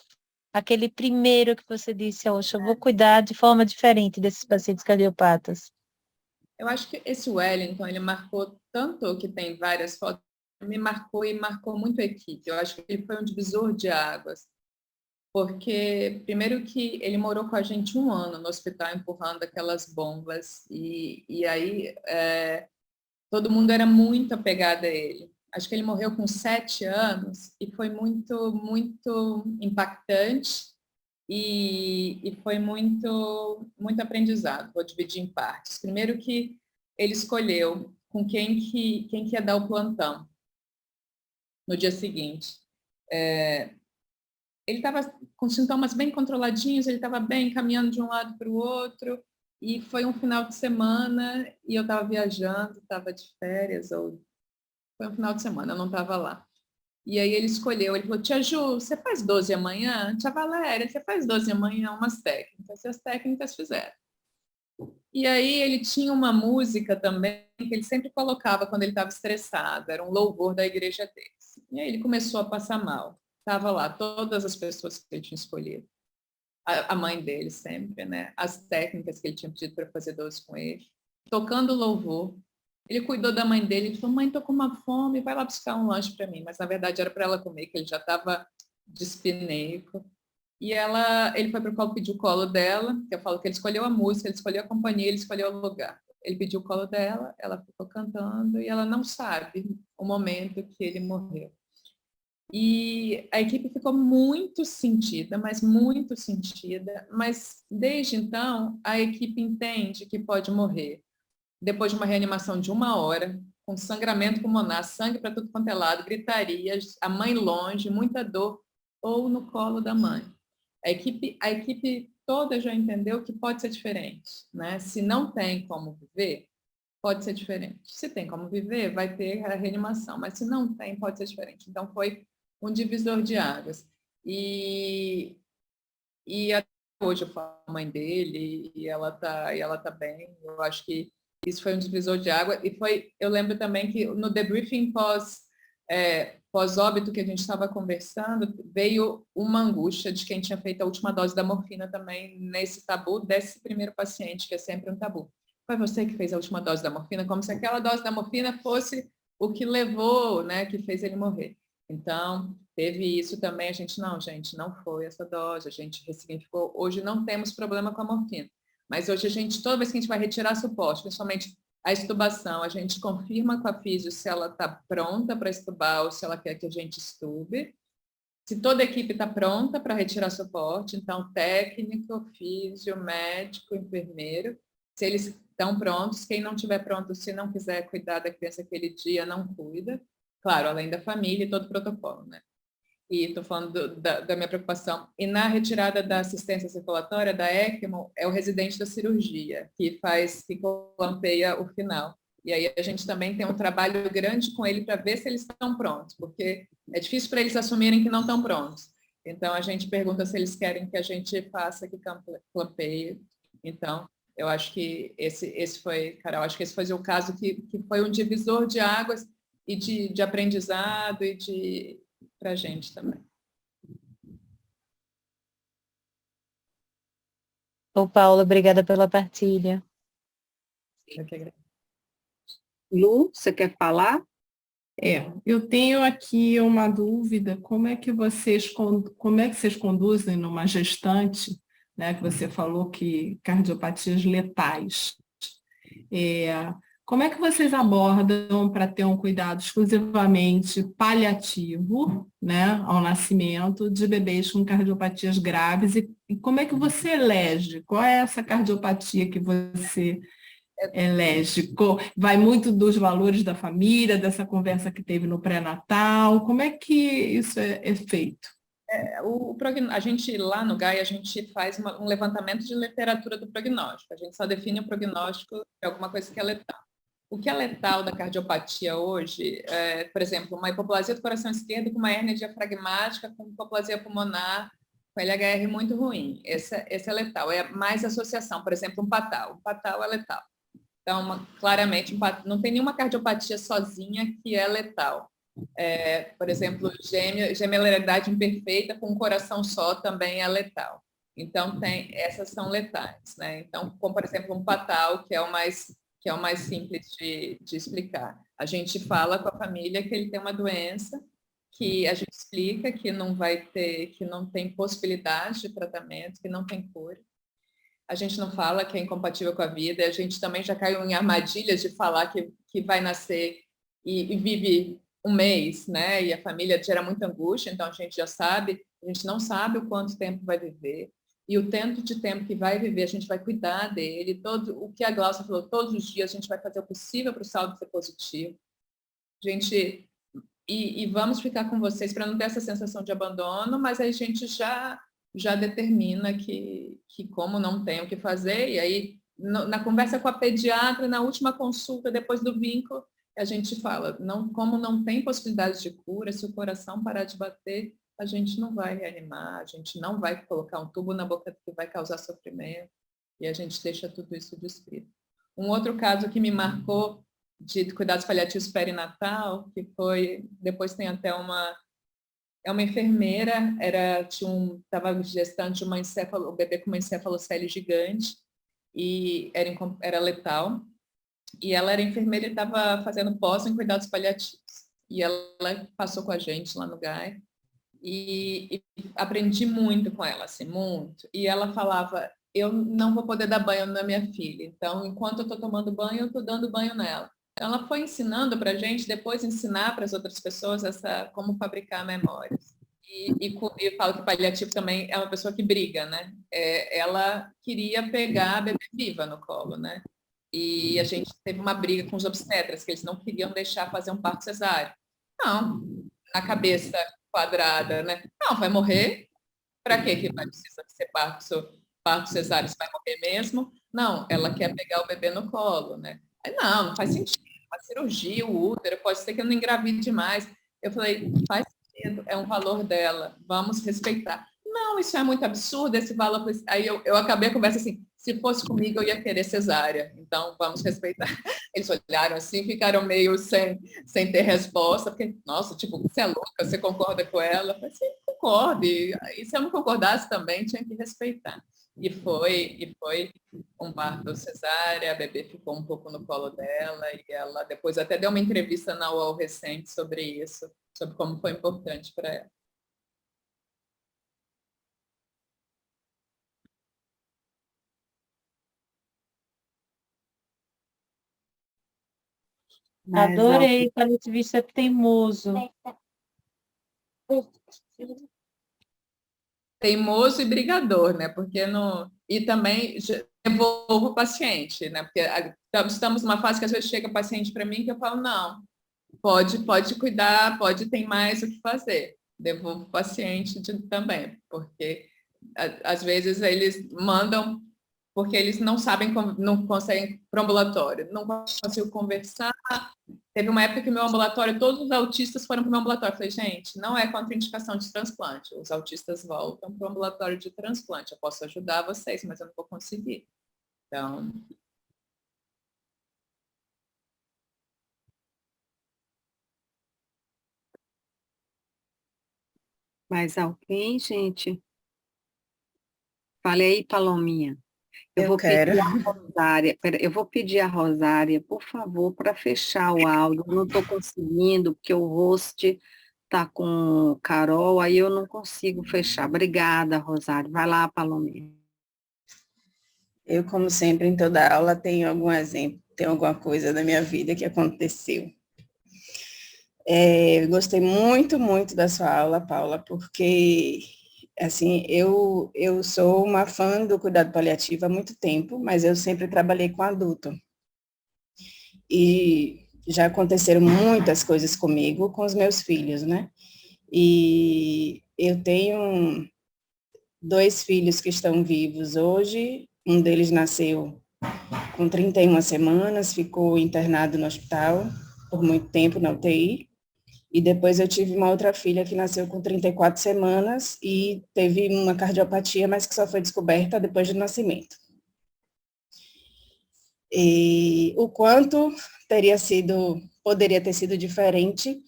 aquele primeiro que você disse, "Oxa, eu vou cuidar de forma diferente desses pacientes cardiopatas." Eu acho que esse Wellington, ele marcou tanto que tem várias fotos, me marcou e marcou muito a equipe. Eu acho que ele foi um divisor de águas, porque primeiro que ele morou com a gente 1 ano no hospital empurrando aquelas bombas e aí todo mundo era muito apegado a ele. Acho que ele morreu com 7 anos e foi muito, muito impactante e foi muito, muito aprendizado. Vou dividir em partes. Primeiro que ele escolheu com quem que ia dar o plantão no dia seguinte. Ele estava com sintomas bem controladinhos, ele estava bem, caminhando de um lado para o outro, e foi um final de semana, e eu estava viajando, estava de férias, ou foi um final de semana, eu não estava lá. E aí ele escolheu, ele falou, tia Ju, você faz 12 amanhã? Tia Valéria, você faz 12 amanhã umas técnicas? E as técnicas fizeram. E aí ele tinha uma música também que ele sempre colocava quando ele estava estressado, era um louvor da igreja deles. E aí ele começou a passar mal. Estava lá todas as pessoas que ele tinha escolhido. A mãe dele sempre, né? As técnicas que ele tinha pedido para fazer 12 com ele. Tocando louvor. Ele cuidou da mãe dele, ele falou, mãe, tô com uma fome, vai lá buscar um lanche para mim. Mas, na verdade, era para ela comer, que ele já estava dispineico. E ele foi para o colo, pediu o colo dela, que eu falo que ele escolheu a música, ele escolheu a companhia, ele escolheu o lugar. Ele pediu o colo dela, ela ficou cantando, e ela não sabe o momento que ele morreu. E a equipe ficou muito sentida, mas desde então a equipe entende que pode morrer depois de uma reanimação de 1 hora, com sangramento pulmonar, sangue para tudo quanto é lado, gritarias, a mãe longe, muita dor, ou no colo da mãe. A equipe toda já entendeu que pode ser diferente, né? Se não tem como viver, pode ser diferente. Se tem como viver, vai ter a reanimação, mas se não tem, pode ser diferente. Então foi um divisor de águas. E até hoje eu falo com a mãe dele e ela tá bem. Eu acho que isso foi um divisor de água. E eu lembro também que no debriefing pós-óbito que a gente estava conversando, veio uma angústia de quem tinha feito a última dose da morfina também nesse tabu desse primeiro paciente, que é sempre um tabu. Foi você que fez a última dose da morfina, como se aquela dose da morfina fosse o que levou, né, que fez ele morrer. Então, teve isso também, gente, não foi essa dose, a gente ressignificou. Hoje não temos problema com a morfina, mas hoje toda vez que a gente vai retirar suporte, principalmente a estubação, a gente confirma com a físio se ela está pronta para estubar ou se ela quer que a gente estube. Se toda a equipe está pronta para retirar suporte, então técnico, físio, médico, enfermeiro, se eles estão prontos, quem não estiver pronto, se não quiser cuidar da criança aquele dia, não cuida. Claro, além da família e todo o protocolo, né? E estou falando da minha preocupação. E na retirada da assistência circulatória, da ECMO, é o residente da cirurgia, que clampeia o final. E aí a gente também tem um trabalho grande com ele para ver se eles estão prontos, porque é difícil para eles assumirem que não estão prontos. Então, a gente pergunta se eles querem que a gente faça que clampeie. Então, eu acho que esse foi, Carol, acho que esse foi o caso que foi um divisor de águas e de aprendizado e para a gente também. Ô, Paula, obrigada pela partilha. Eu que agradeço. Lu, você quer falar? Eu tenho aqui uma dúvida, como é que vocês conduzem numa gestante, né, que você falou que cardiopatias letais, como é que vocês abordam para ter um cuidado exclusivamente paliativo, né, ao nascimento de bebês com cardiopatias graves e como é que você elege? Qual é essa cardiopatia que você elege? Vai muito dos valores da família, dessa conversa que teve no pré-natal, como é que isso é feito? A gente, lá no GAI, a gente faz um levantamento de literatura do prognóstico. A gente só define o prognóstico de alguma coisa que é letal. O que é letal da cardiopatia hoje, por exemplo, uma hipoplasia do coração esquerdo com uma hérnia diafragmática, com hipoplasia pulmonar, com LHR muito ruim. Esse é letal. É mais associação, por exemplo, um patal. Um patal é letal. Então, claramente, não tem nenhuma cardiopatia sozinha que é letal. Por exemplo, gemelaridade imperfeita com um coração só também é letal. Então, essas são letais, né? Então, como, por exemplo, um patal, que é o mais simples de explicar. A gente fala com a família que ele tem uma doença, que a gente explica que que não tem possibilidade de tratamento, que não tem cura. A gente não fala que é incompatível com a vida, a gente também já caiu em armadilhas de falar que vai nascer e vive um mês, né? E a família gera muita angústia, então a gente já sabe, a gente não sabe o quanto tempo vai viver, e o tanto de tempo que vai viver, a gente vai cuidar dele, o que a Glaucia falou, todos os dias a gente vai fazer o possível para o saldo ser positivo. Gente, e vamos ficar com vocês para não ter essa sensação de abandono, mas aí a gente já determina que como não tem o que fazer, e aí na conversa com a pediatra, na última consulta, depois do vínculo, a gente fala, como não tem possibilidade de cura, se o coração parar de bater, a gente não vai reanimar, a gente não vai colocar um tubo na boca que vai causar sofrimento, e a gente deixa tudo isso descrito. Um outro caso que me marcou de cuidados paliativos perinatal, que foi, depois tem até uma enfermeira, estava gestante de o bebê com uma encefalocele gigante, e era letal, e ela era enfermeira e estava fazendo pós em cuidados paliativos. E ela passou com a gente lá no GAI, e aprendi muito com ela, assim, muito. E ela falava, eu não vou poder dar banho na minha filha, então, enquanto eu estou tomando banho, eu estou dando banho nela. Ela foi ensinando para a gente, depois ensinar para as outras pessoas como fabricar memórias. E eu falo que paliativo também é uma pessoa que briga, né? Ela queria pegar a bebê viva no colo, né? E a gente teve uma briga com os obstetras, que eles não queriam deixar fazer um parto cesáreo. Não, na cabeça quadrada, né? Não, vai morrer? Para que vai precisar ser parto cesáreo? Você vai morrer mesmo? Não, ela quer pegar o bebê no colo, né? Aí, não faz sentido. Uma cirurgia, o útero, pode ser que eu não engravide mais. Eu falei, faz sentido, é um valor dela, vamos respeitar. Não, isso é muito absurdo, esse valor... Aí eu acabei a conversa assim, se fosse comigo eu ia querer cesárea, então vamos respeitar. Eles olharam assim, ficaram meio sem ter resposta, porque, nossa, tipo, você é louca, você concorda com ela? Eu falei, sim, concordo, e se eu não concordasse também, tinha que respeitar. E foi um parto cesárea, a bebê ficou um pouco no colo dela, e ela depois até deu uma entrevista na UOL recente sobre isso, sobre como foi importante para ela. Adorei, paliativista teimoso. Teimoso e brigador, né? Porque não... E também devolvo o paciente, né? Porque estamos numa fase que às vezes chega paciente para mim que eu falo, não, pode cuidar, tem mais o que fazer. Devolvo o paciente também, porque às vezes eles mandam porque eles não sabem, não conseguem para o ambulatório, não consigo conversar. Teve uma época que meu ambulatório, todos os autistas foram para o meu ambulatório. Eu falei, gente, não é contraindicação de transplante. Os autistas voltam para o ambulatório de transplante. Eu posso ajudar vocês, mas eu não vou conseguir. Então... Mais alguém, gente? Fale aí, Palominha. Eu vou pedir a Rosária, por favor, para fechar o áudio. Eu não estou conseguindo, porque o host está com Carol, aí eu não consigo fechar. Obrigada, Rosária. Vai lá, Palominha. Eu, como sempre, em toda aula, tenho algum exemplo, tenho alguma coisa da minha vida que aconteceu. Gostei muito, muito da sua aula, Paula, porque... Assim, eu sou uma fã do cuidado paliativo há muito tempo, mas eu sempre trabalhei com adulto. E já aconteceram muitas coisas comigo, com os meus filhos, né? E eu tenho 2 filhos que estão vivos hoje, um deles nasceu com 31 semanas, ficou internado no hospital por muito tempo na UTI, e depois eu tive uma outra filha que nasceu com 34 semanas e teve uma cardiopatia, mas que só foi descoberta depois do nascimento. E o quanto poderia ter sido diferente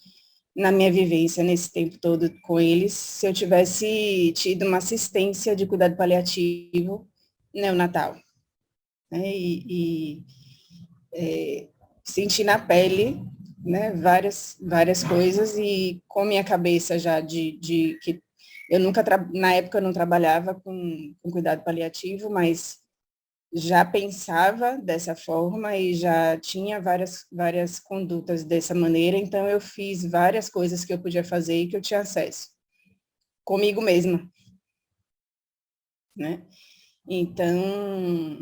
na minha vivência nesse tempo todo com eles, se eu tivesse tido uma assistência de cuidado paliativo neonatal, né? Senti na pele, né, várias coisas, e com minha cabeça já de que eu nunca, na época eu não trabalhava com cuidado paliativo, mas já pensava dessa forma e já tinha várias condutas dessa maneira, então eu fiz várias coisas que eu podia fazer e que eu tinha acesso, comigo mesma, né? Então,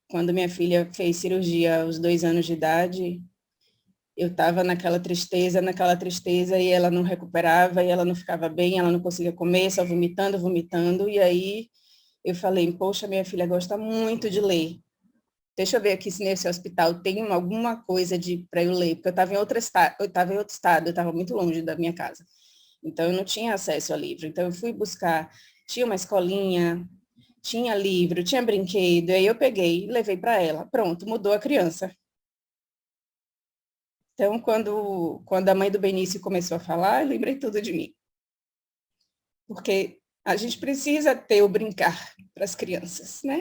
quando minha filha fez cirurgia aos 2 anos de idade, eu estava naquela tristeza, e ela não recuperava, e ela não ficava bem, ela não conseguia comer, só vomitando, e aí eu falei, poxa, minha filha gosta muito de ler. Deixa eu ver aqui se nesse hospital tem alguma coisa para eu ler, porque eu estava em outro estado, eu estava muito longe da minha casa. Então, eu não tinha acesso a livro. Então, eu fui buscar, tinha uma escolinha, tinha livro, tinha brinquedo, aí eu peguei e levei para ela. Pronto, mudou a criança. Então, quando a mãe do Benício começou a falar, eu lembrei tudo de mim. Porque a gente precisa ter o brincar para as crianças, né?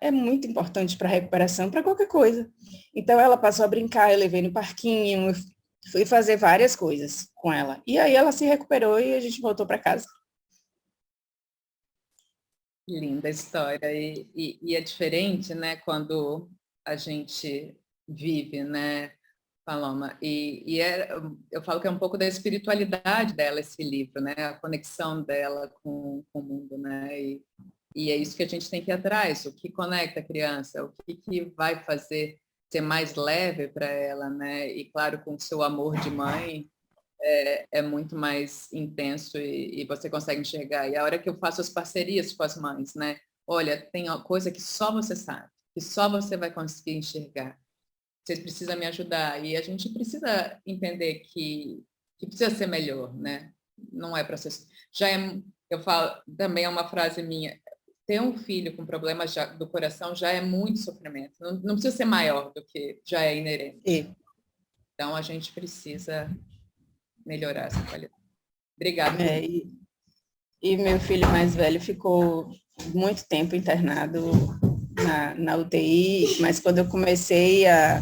É muito importante para a recuperação, para qualquer coisa. Então, ela passou a brincar, eu levei no parquinho, eu fui fazer várias coisas com ela. E aí ela se recuperou e a gente voltou para casa. Linda história. E é diferente, né, quando a gente vive, né, Paloma? Eu falo que é um pouco da espiritualidade dela, esse livro, né? A conexão dela com o mundo, né? E é isso que a gente tem que ir atrás, o que conecta a criança, o que vai fazer ser mais leve para ela, né? E, claro, com o seu amor de mãe, é muito mais intenso e você consegue enxergar. E a hora que eu faço as parcerias com as mães, né? Olha, tem uma coisa que só você sabe, que só você vai conseguir enxergar. Você precisa me ajudar. E a gente precisa entender que precisa ser melhor, né? Não é para ser... Eu falo, também é uma frase minha, ter um filho com problemas do coração já é muito sofrimento. Não precisa ser maior do que já é inerente. Então, a gente precisa melhorar essa qualidade. Obrigada. E meu filho mais velho ficou muito tempo internado na UTI, mas quando eu comecei a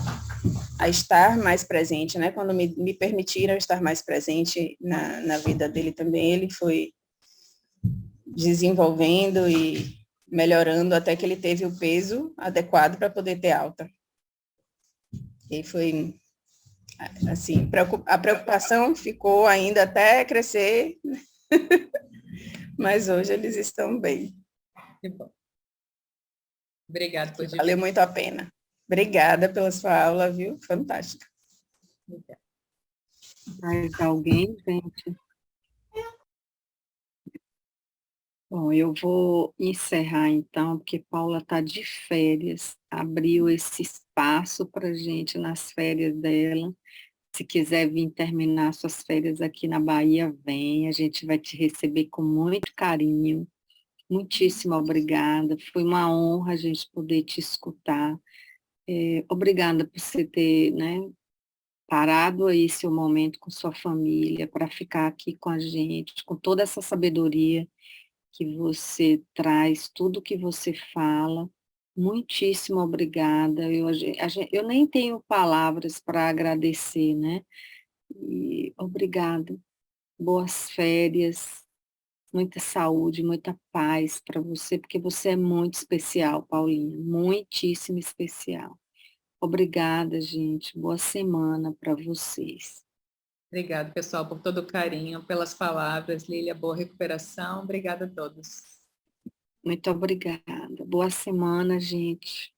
estar mais presente, né? Quando me permitiram estar mais presente na vida dele também, ele foi desenvolvendo e melhorando até que ele teve o peso adequado para poder ter alta. E foi, assim, a preocupação ficou ainda até crescer, mas hoje eles estão bem. Que bom. Obrigada por Valeu muito a pena. Obrigada pela sua aula, viu? Fantástica. Mais alguém, gente? Bom, eu vou encerrar então, porque Paula está de férias, abriu esse espaço para a gente nas férias dela. Se quiser vir terminar suas férias aqui na Bahia, vem, a gente vai te receber com muito carinho. Muitíssimo obrigada, foi uma honra a gente poder te escutar. Obrigada por você ter, né, parado aí seu momento com sua família para ficar aqui com a gente, com toda essa sabedoria que você traz, tudo que você fala. Muitíssimo obrigada. Eu nem tenho palavras para agradecer, né? E obrigada. Boas férias, muita saúde, muita paz para você, porque você é muito especial, Paulinha, muitíssimo especial. Obrigada, gente. Boa semana para vocês. Obrigada, pessoal, por todo o carinho, pelas palavras. Lília, boa recuperação. Obrigada a todos. Muito obrigada. Boa semana, gente.